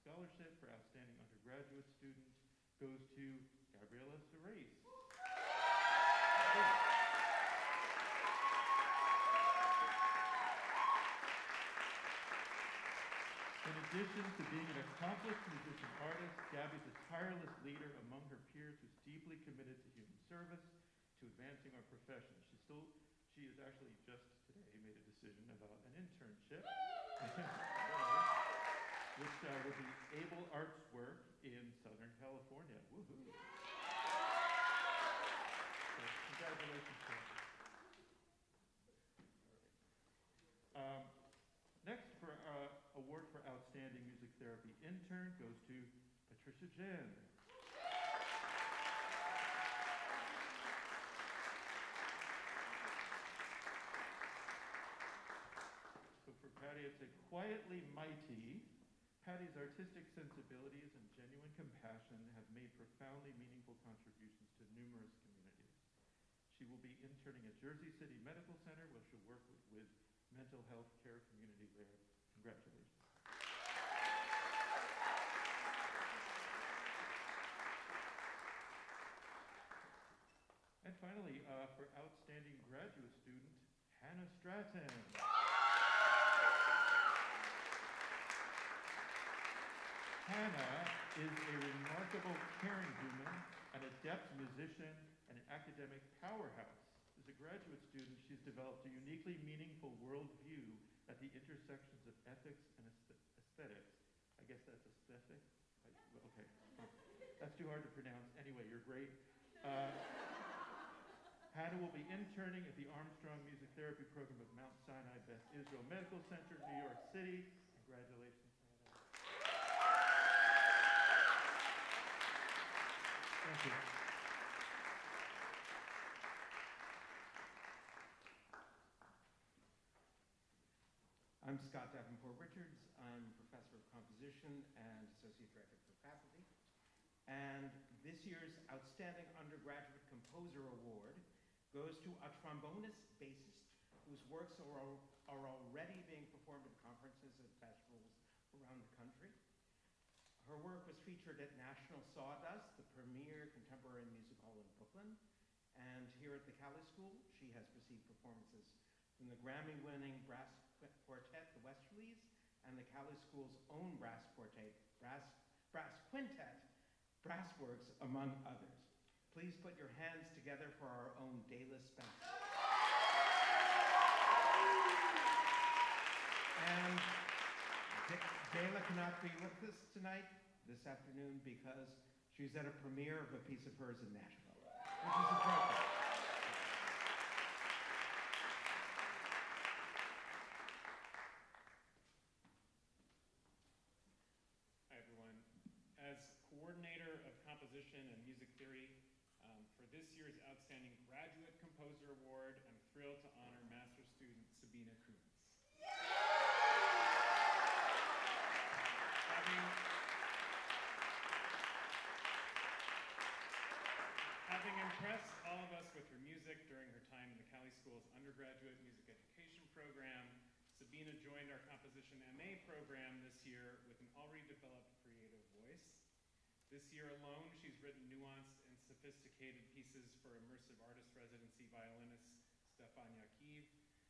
Speaker 10: Scholarship for Outstanding Undergraduate Student goes to Gabrielle. In addition to being an accomplished musician artist, Gabby's a tireless leader among her peers who's deeply committed to human service, to advancing our profession. She has actually just today made a decision about an internship, which will be Able Arts work in Southern California. Woohoo! So, congratulations, Gabby. Next, for award for Outstanding Music Therapy Intern goes to Patricia Jen. So for Patty, it's a quietly mighty. Patty's artistic sensibilities and genuine compassion have made profoundly meaningful contributions to numerous communities. She will be interning at Jersey City Medical Center, where she'll work with mental health care community there. Congratulations. And finally, for Outstanding Graduate Student, Hannah Stratton. Hannah is a remarkable, caring human, an adept musician, and an academic powerhouse. As a graduate student, she's developed a uniquely meaningful worldview at the intersections of ethics and aesthetics. I guess that's aesthetic? Okay. That's too hard to pronounce. Anyway, you're great. Hannah will be interning at the Armstrong Music Therapy Program of Mount Sinai Beth Israel Medical Center, New York City. Congratulations, Hannah. Thank you.
Speaker 11: I'm Scott Davenport Richards. I'm professor of composition and associate director for faculty. And this year's Outstanding Undergraduate Composer Award goes to a trombonist bassist whose works are already being performed at conferences and festivals around the country. Her work was featured at National Sawdust, the premier contemporary music hall in Brooklyn. And here at the Cali School, she has received performances from the Grammy-winning brass quartet, the Westerlies, and the Cali School's own brass quintet, Brassworks, among others. Please put your hands together for our own Dela Spencer. And Dela cannot be with us tonight, this afternoon, because she's at a premiere of a piece of hers in Nashville, which is appropriate.
Speaker 12: Hi, everyone. As coordinator of composition and music theory for this year's Outstanding Graduate Composer Award, I'm thrilled to honor master student Sabina Kuntz. Having impressed all of us with her music during her time in the Cali School's undergraduate music education program, Sabina joined our composition MA program this year with an already developed creative voice. This year alone, she's written nuanced and sophisticated pieces for immersive artist residency violinist Stefan Yakiv,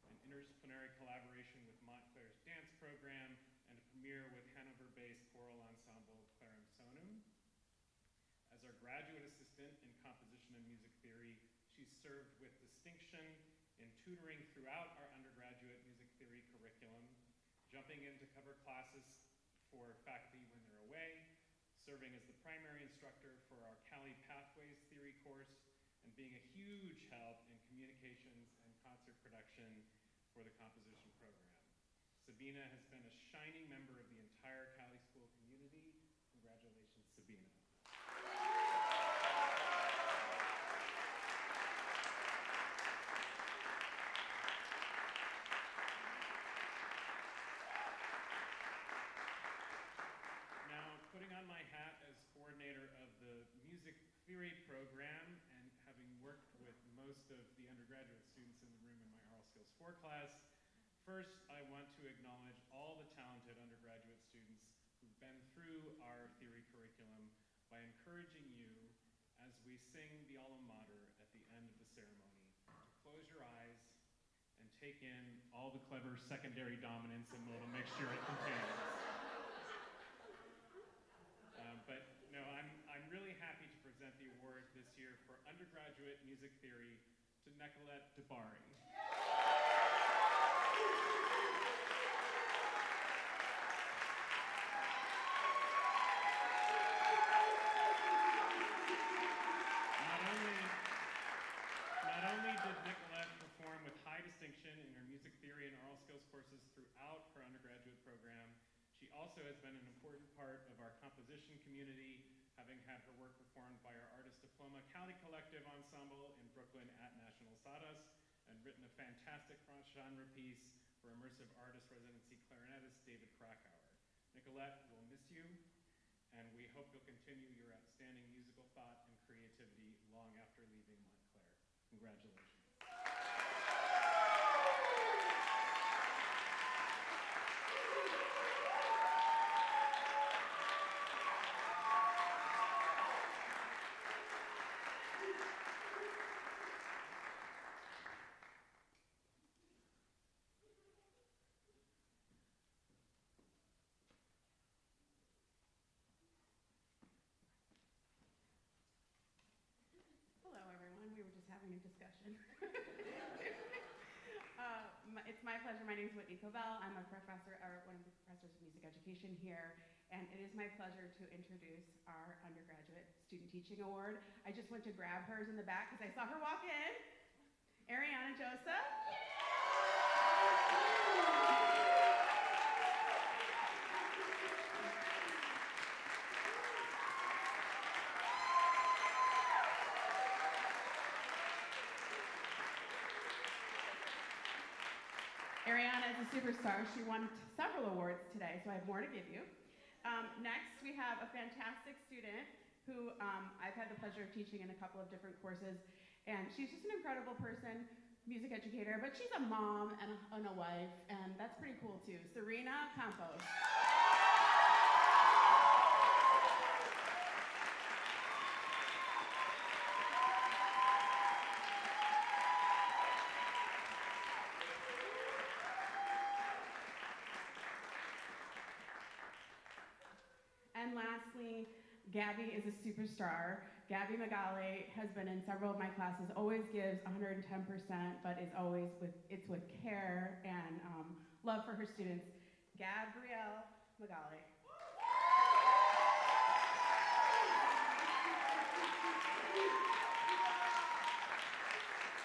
Speaker 12: an interdisciplinary collaboration with Montclair's dance program, and a premiere with Hanover-based choral ensemble Clarum Sonum. As our graduate assistant in composition and music theory, she's served with distinction in tutoring throughout our undergraduate music theory curriculum, jumping in to cover classes for faculty when they're away, serving as the primary instructor for our Cali Pathways theory course, and being a huge help in communications and concert production for the composition program. Sabina has been a shining member of the entire Cali School community. Congratulations, Sabina. Putting on my hat as coordinator of the music theory program and having worked with most of the undergraduate students in the room in my oral skills 4 class, first I want to acknowledge all the talented undergraduate students who've been through our theory curriculum by encouraging you, as we sing the alma mater at the end of the ceremony, to close your eyes and take in all the clever secondary dominance and modal mixture it contains. But no, I'm really happy to present the award this year for undergraduate music theory to Nicolette Debari. Not only did Nicolette perform with high distinction in her music theory and oral skills courses throughout her undergraduate program, she also has been an important part of our composition community, having had her work performed by our Artist Diploma Cali Collective Ensemble in Brooklyn at National Sawdust, and written a fantastic cross-genre piece for immersive artist residency clarinetist David Krakauer. Nicolette, we'll miss you, and we hope you'll continue your outstanding musical thought and creativity long after leaving Montclair. Congratulations.
Speaker 13: having a discussion. It's my pleasure. My name is Whitney Covell. I'm a professor, or one of the professors of music education here, and it is my pleasure to introduce our Undergraduate Student Teaching Award. I just went to grab hers in the back because I saw her walk in. Ariana Joseph. Ariana is a superstar. She won several awards today, so I have more to give you. Next, we have a fantastic student who I've had the pleasure of teaching in a couple of different courses, and she's just an incredible person, music educator, but she's a mom and a wife, and that's pretty cool too. Serena Campos. And lastly, Gabby is a superstar. Gabby Magali has been in several of my classes, always gives 110%, but is always with care and love for her students. Gabrielle Magali.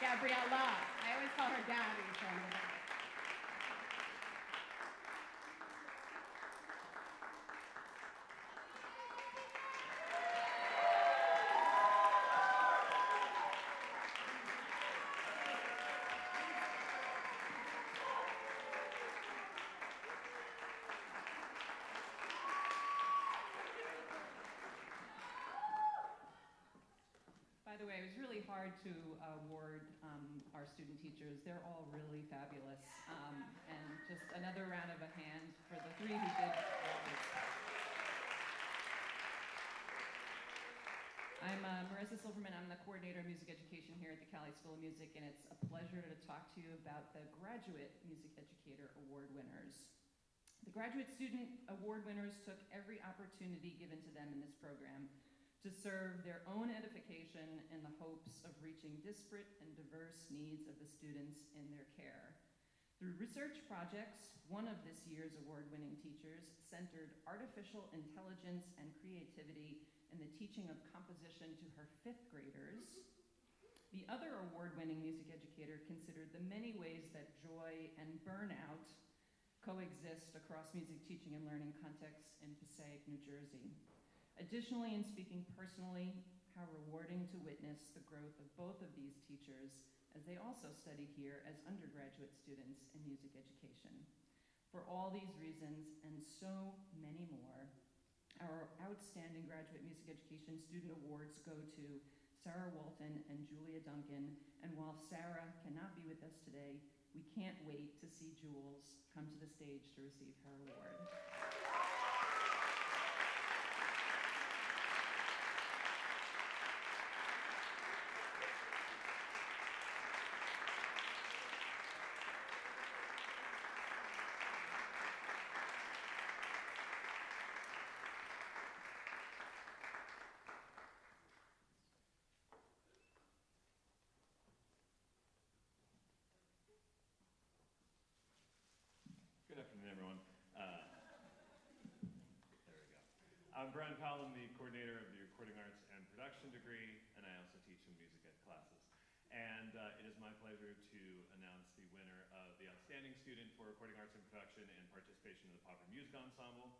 Speaker 13: Gabriella. I always call her Gabby. So
Speaker 9: By the way, it was really hard to award our student teachers. They're all really fabulous. And just another round of a hand for the three who did awards. I'm Marissa Silverman. I'm the coordinator of music education here at the Cali School of Music, and it's a pleasure to talk to you about the Graduate Music Educator Award winners. The Graduate Student Award winners took every opportunity given to them in this program to serve their own edification in the hopes of reaching disparate and diverse needs of the students in their care. Through research projects, one of this year's award-winning teachers centered artificial intelligence and creativity in the teaching of composition to her fifth graders. The other award-winning music educator considered the many ways that joy and burnout coexist across music teaching and learning contexts in Passaic, New Jersey. Additionally, in speaking personally, how rewarding to witness the growth of both of these teachers as they also study here as undergraduate students in music education. For all these reasons and so many more, our outstanding graduate music education student awards go to Sarah Walton and Julia Duncan, and while Sarah cannot be with us today, we can't wait to see Jules come to the stage to receive her award.
Speaker 12: Good afternoon, everyone. There we go. I'm Brian Powell. I'm the coordinator of the Recording Arts and Production degree, and I also teach some music ed classes. And it is my pleasure to announce the winner of the Outstanding Student for Recording Arts and Production and participation in the Popular Music Ensemble.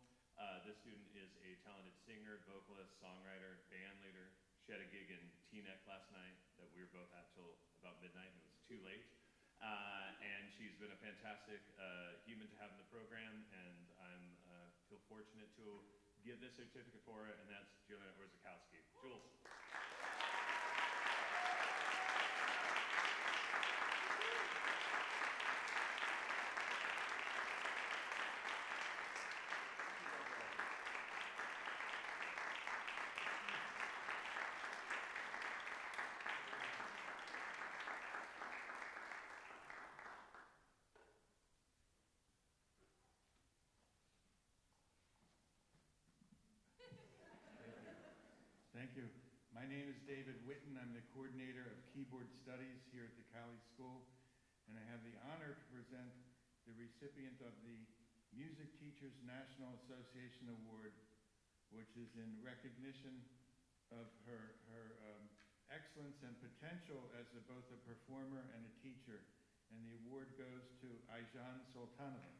Speaker 12: This student is a talented singer, vocalist, songwriter, band leader. She had a gig in Teaneck last night that we were both at till about midnight, and it was too late. And she's been a fantastic human to have in the program, and I'm feel fortunate to give this certificate for her, and that's Julia Orzakowski. Jules.
Speaker 10: Thank you.
Speaker 14: My name is David Witten. I'm the coordinator of keyboard studies here at the Cali School, and I have the honor to present the recipient of the Music Teachers National Association Award, which is in recognition of her excellence and potential as both a performer and a teacher. And the award goes to Ayjan Sultanova.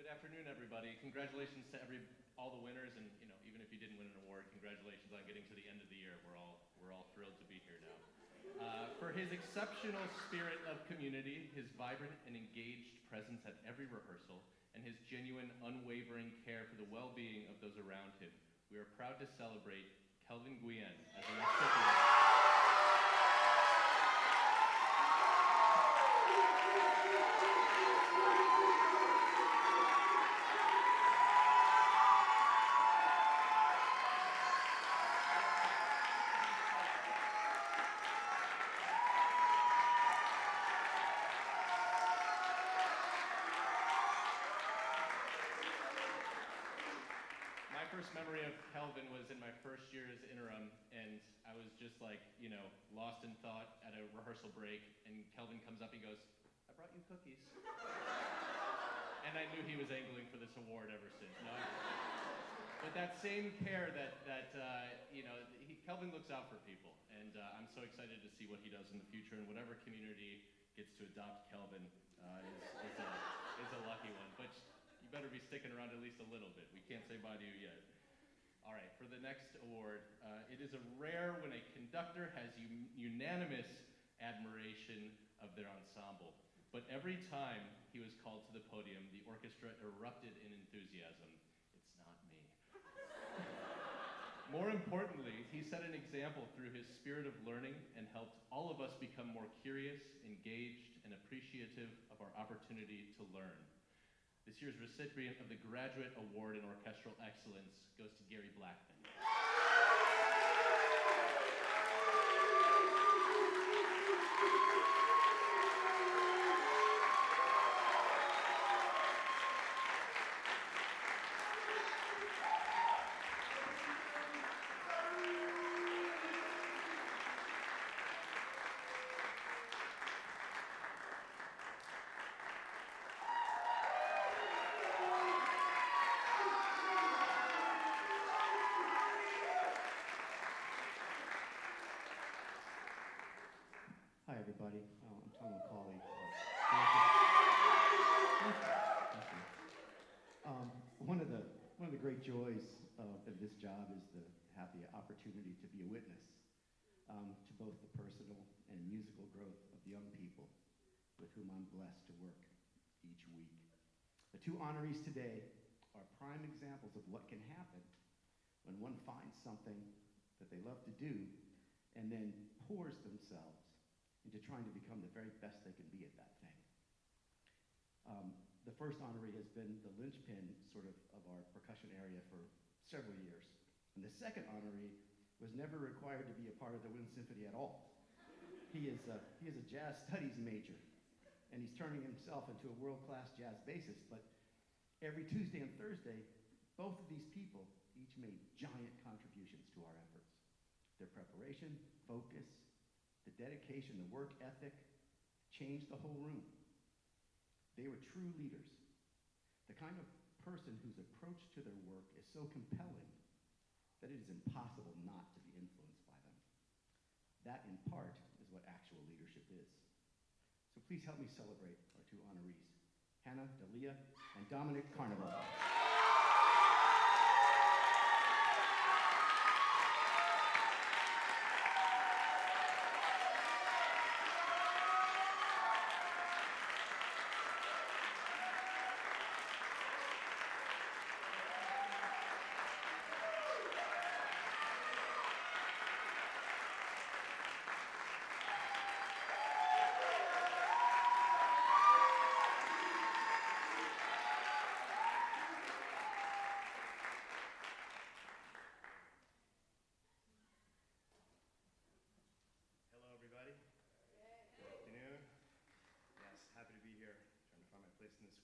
Speaker 15: Good afternoon, everybody. Congratulations to all the winners, and even if you didn't win an award, congratulations on getting to the end of the year. We're all thrilled to be here now. For his exceptional spirit of community, his vibrant and engaged presence at every rehearsal, and his genuine, unwavering care for the well-being of those around him, we are proud to celebrate Kelvin Guillen as a recipient. Memory of Kelvin was in my first year as interim, and I was just like, lost in thought at a rehearsal break, and Kelvin comes up, he goes, "I brought you cookies." And I knew he was angling for this award ever since. But that same care Kelvin looks out for people, and I'm so excited to see what he does in the future, and whatever community gets to adopt Kelvin is a lucky one. But you better be sticking around at least a little bit. We can't say bye to you yet. All right, for the next award, it is rare when a conductor has unanimous admiration of their ensemble. But every time he was called to the podium, the orchestra erupted in enthusiasm. It's not me. More importantly, he set an example through his spirit of learning and helped all of us become more curious, engaged, and appreciative of our opportunity to learn. This year's recipient of the Graduate Award in Orchestral Excellence goes to Gary Blackman.
Speaker 16: Hi, everybody. I'm Tom McCauley. One of the great joys of this job is to have the opportunity to be a witness to both the personal and musical growth of the young people with whom I'm blessed to work each week. The two honorees today are prime examples of what can happen when one finds something that they love to do and then pours themselves into trying to become the very best they can be at that thing. The first honoree has been the linchpin of our percussion area for several years. And the second honoree was never required to be a part of the Wind Symphony at all. He is a jazz studies major, and he's turning himself into a world-class jazz bassist. But every Tuesday and Thursday, both of these people each made giant contributions to our efforts. Their preparation, focus, the dedication, the work ethic changed the whole room. They were true leaders, the kind of person whose approach to their work is so compelling that it is impossible not to be influenced by them. That, in part, is what actual leadership is. So please help me celebrate our two honorees, Hannah D'Elia and Dominic Carnival.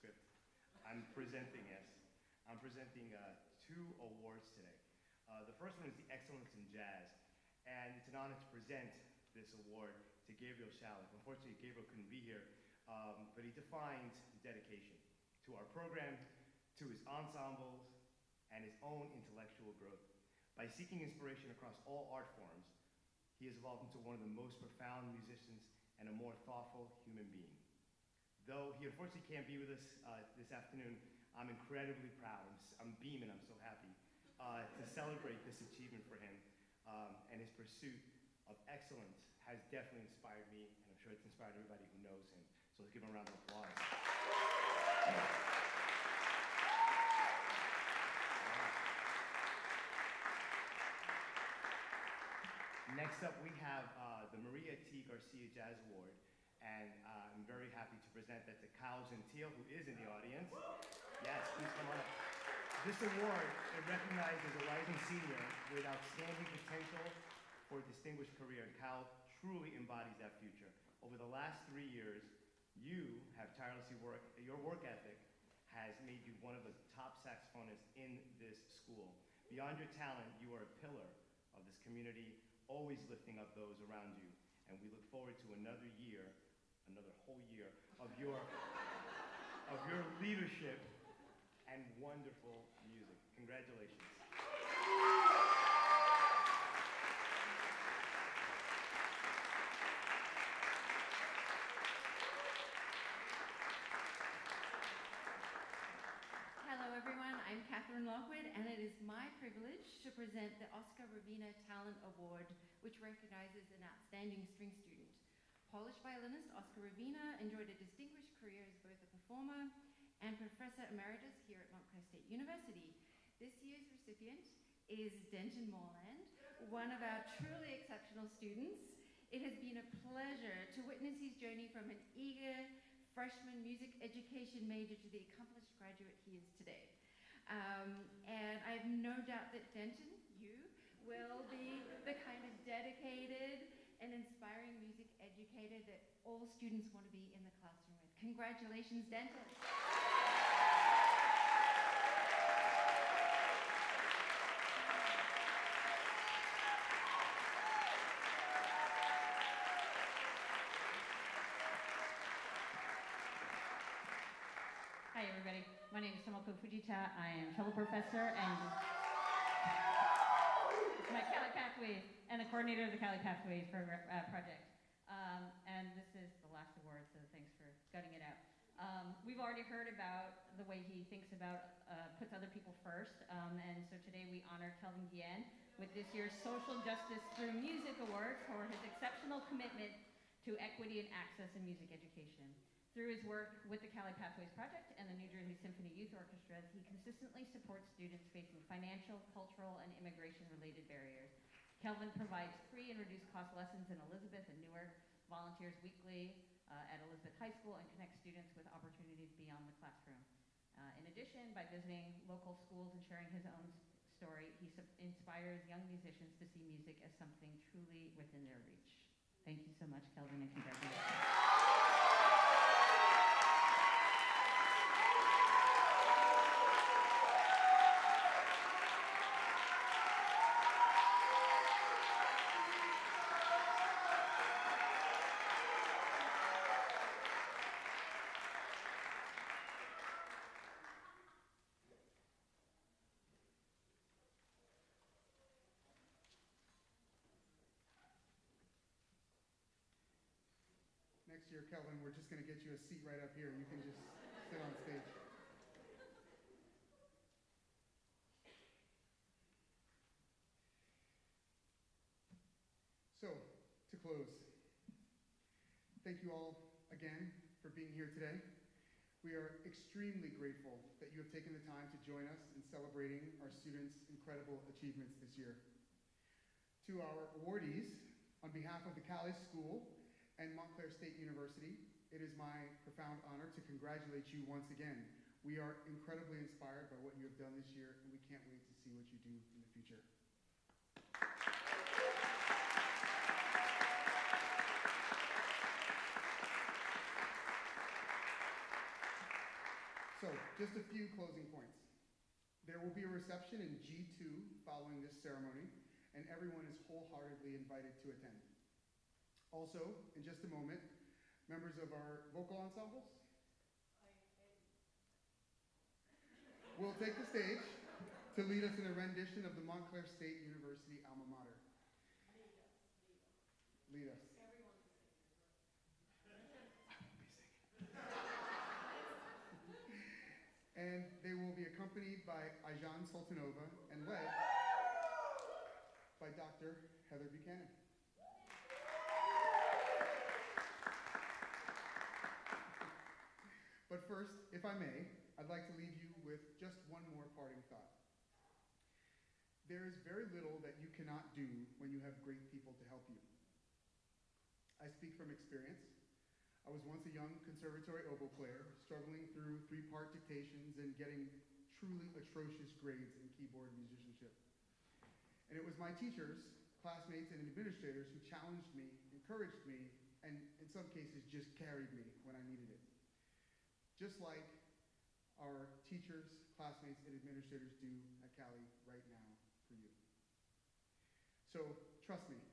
Speaker 17: script. I'm presenting two awards today. The first one is the Excellence in Jazz, and it's an honor to present this award to Gabrielle. Unfortunately, Gabriel couldn't be here, but he defined dedication to our program, to his ensembles, and his own intellectual growth. By seeking inspiration across all art forms, he has evolved into one of the most profound musicians and a more thoughtful human being. Though he unfortunately can't be with us this afternoon, I'm incredibly proud. I'm beaming, I'm so happy to celebrate this achievement for him. And his pursuit of excellence has definitely inspired me, and I'm sure it's inspired everybody who knows him. So let's give him a round of applause. Next up, we have the Maria T. Garcia Jazz Award, and I'm very happy to present that to Kyle Gentile, who is in the audience. Yes, please come on up. This award, it recognizes a rising senior with outstanding potential for a distinguished career, and Kyle truly embodies that future. Over the last 3 years, you have tirelessly worked, your work ethic has made you one of the top saxophonists in this school. Beyond your talent, you are a pillar of this community, always lifting up those around you. And we look forward to another whole year of your leadership and wonderful music. Congratulations.
Speaker 8: Hello everyone, I'm Catherine Lockwood, and it is my privilege to present the Oscar Ravina Talent Award, which recognizes an outstanding string student. Polish violinist Oscar Ravina enjoyed a distinguished career as both a performer and professor emeritus here at Montclair State University. This year's recipient is Denton Morland, one of our truly exceptional students. It has been a pleasure to witness his journey from an eager freshman music education major to the accomplished graduate he is today. And I have no doubt that Denton, you, will be the kind of dedicated and inspiring music educator that all students want to be in the classroom with. Congratulations, Denton.
Speaker 9: Hi, everybody. My name is Tomoko Fujita. I am fellow professor and my Cali Pathways and the coordinator of the Cali Pathways project. And this is the last award, so thanks for gutting it out. We've already heard about the way he thinks about, puts other people first. And so today we honor Kelvin Guillen with this year's Social Justice Through Music Award for his exceptional commitment to equity and access in music education. Through his work with the Cali Pathways Project and the New Jersey Symphony Youth Orchestras, he consistently supports students facing financial, cultural, and immigration-related barriers. Kelvin provides free and reduced-cost lessons in Elizabeth and Newark, volunteers weekly at Elizabeth High School, and connects students with opportunities beyond the classroom. In addition, by visiting local schools and sharing his own story, he inspires young musicians to see music as something truly within their reach. Thank you so much, Kelvin, and congratulations.
Speaker 3: Next year, Kelvin, we're just going to get you a seat right up here. You can just sit on stage. So, to close, thank you all again for being here today. We are extremely grateful that you have taken the time to join us in celebrating our students' incredible achievements this year. To our awardees, on behalf of the Cali School and Montclair State University, it is my profound honor to congratulate you once again. We are incredibly inspired by what you have done this year, and we can't wait to see what you do in the future. So, just a few closing points. There will be a reception in G2 following this ceremony, and everyone is wholeheartedly invited to attend. Also, in just a moment, members of our vocal ensembles will take the stage to lead us in a rendition of the Montclair State University alma mater. Lead us. And they will be accompanied by Ayjan Sultanova and led by Dr. Heather Buchanan. But first, if I may, I'd like to leave you with just one more parting thought. There is very little that you cannot do when you have great people to help you. I speak from experience. I was once a young conservatory oboe player, struggling through 3-part dictations and getting truly atrocious grades in keyboard musicianship. And it was my teachers, classmates, and administrators who challenged me, encouraged me, and in some cases just carried me when I needed it. Just like our teachers, classmates, and administrators do at Cali right now for you. So, trust me,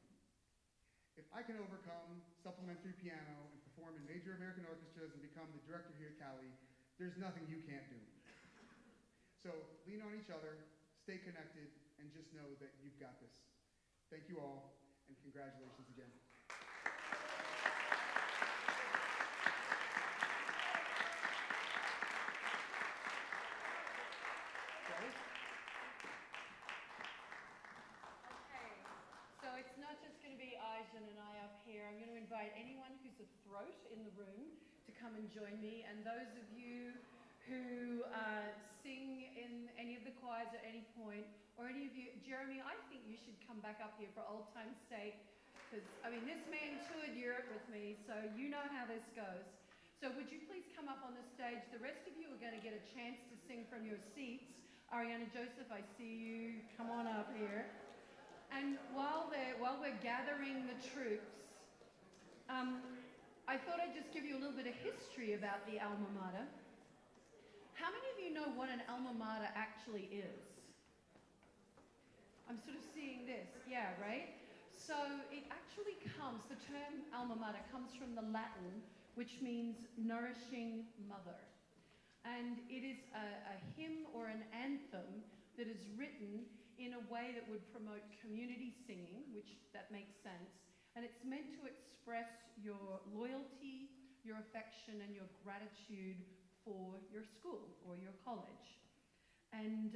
Speaker 3: if I can overcome supplementary piano and perform in major American orchestras and become the director here at Cali, there's nothing you can't do. So lean on each other, stay connected, and just know that you've got this. Thank you all, and congratulations again.
Speaker 8: And I up here. I'm going to invite anyone who's a throat in the room to come and join me, and those of you who sing in any of the choirs at any point, or any of you, Jeremy, I think you should come back up here for old time's sake, because, I mean, this man toured Europe with me, so you know how this goes. So would you please come up on the stage? The rest of you are going to get a chance to sing from your seats. Ariana Joseph, I see you. Come on up here. And while we're gathering the troops, I thought I'd just give you a little bit of history about the alma mater. How many of you know what an alma mater actually is? I'm sort of seeing this, yeah, right? So it actually comes, the term alma mater comes from the Latin, which means nourishing mother. And it is a hymn or an anthem that is written in a way that would promote community singing, which that makes sense, and it's meant to express your loyalty, your affection, and your gratitude for your school or your college. And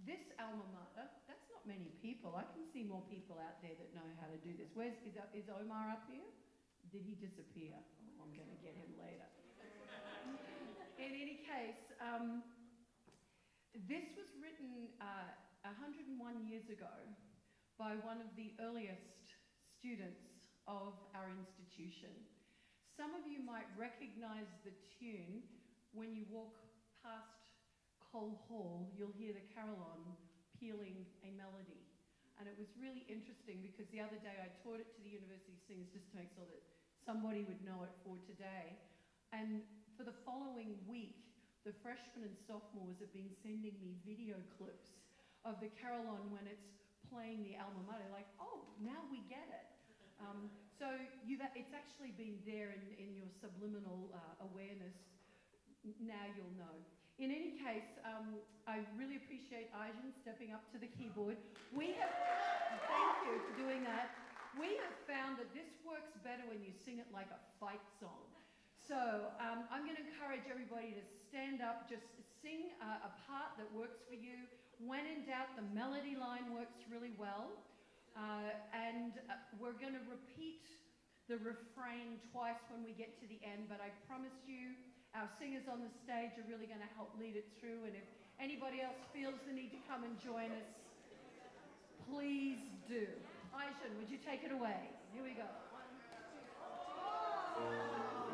Speaker 8: this alma mater, that's not many people. I can see more people out there that know how to do this. Is Omar up here? Did he disappear? Oh, I'm going to get him later. In any case, this was written 101 years ago by one of the earliest students of our institution. Some of you might recognize the tune when you walk past Cole Hall. You'll hear the carillon pealing a melody. And it was really interesting because the other day I taught it to the university singers just to make sure that somebody would know it for today. And for the following week, the freshmen and sophomores have been sending me video clips of the carillon when it's playing the alma mater, like, oh, now we get it. So it's actually been there in your subliminal awareness. Now you'll know. In any case, I really appreciate Ayjan stepping up to the keyboard. Thank you for doing that. We have found that this works better when you sing it like a fight song. So I'm going to encourage everybody to stand up, just sing a part that works for you. When in doubt, the melody line works really well. And we're going to repeat the refrain twice when we get to the end, but I promise you, our singers on the stage are really going to help lead it through, and if anybody else feels the need to come and join us, please do. Ayjan, would you take it away? Here we go. 1, 2, 3.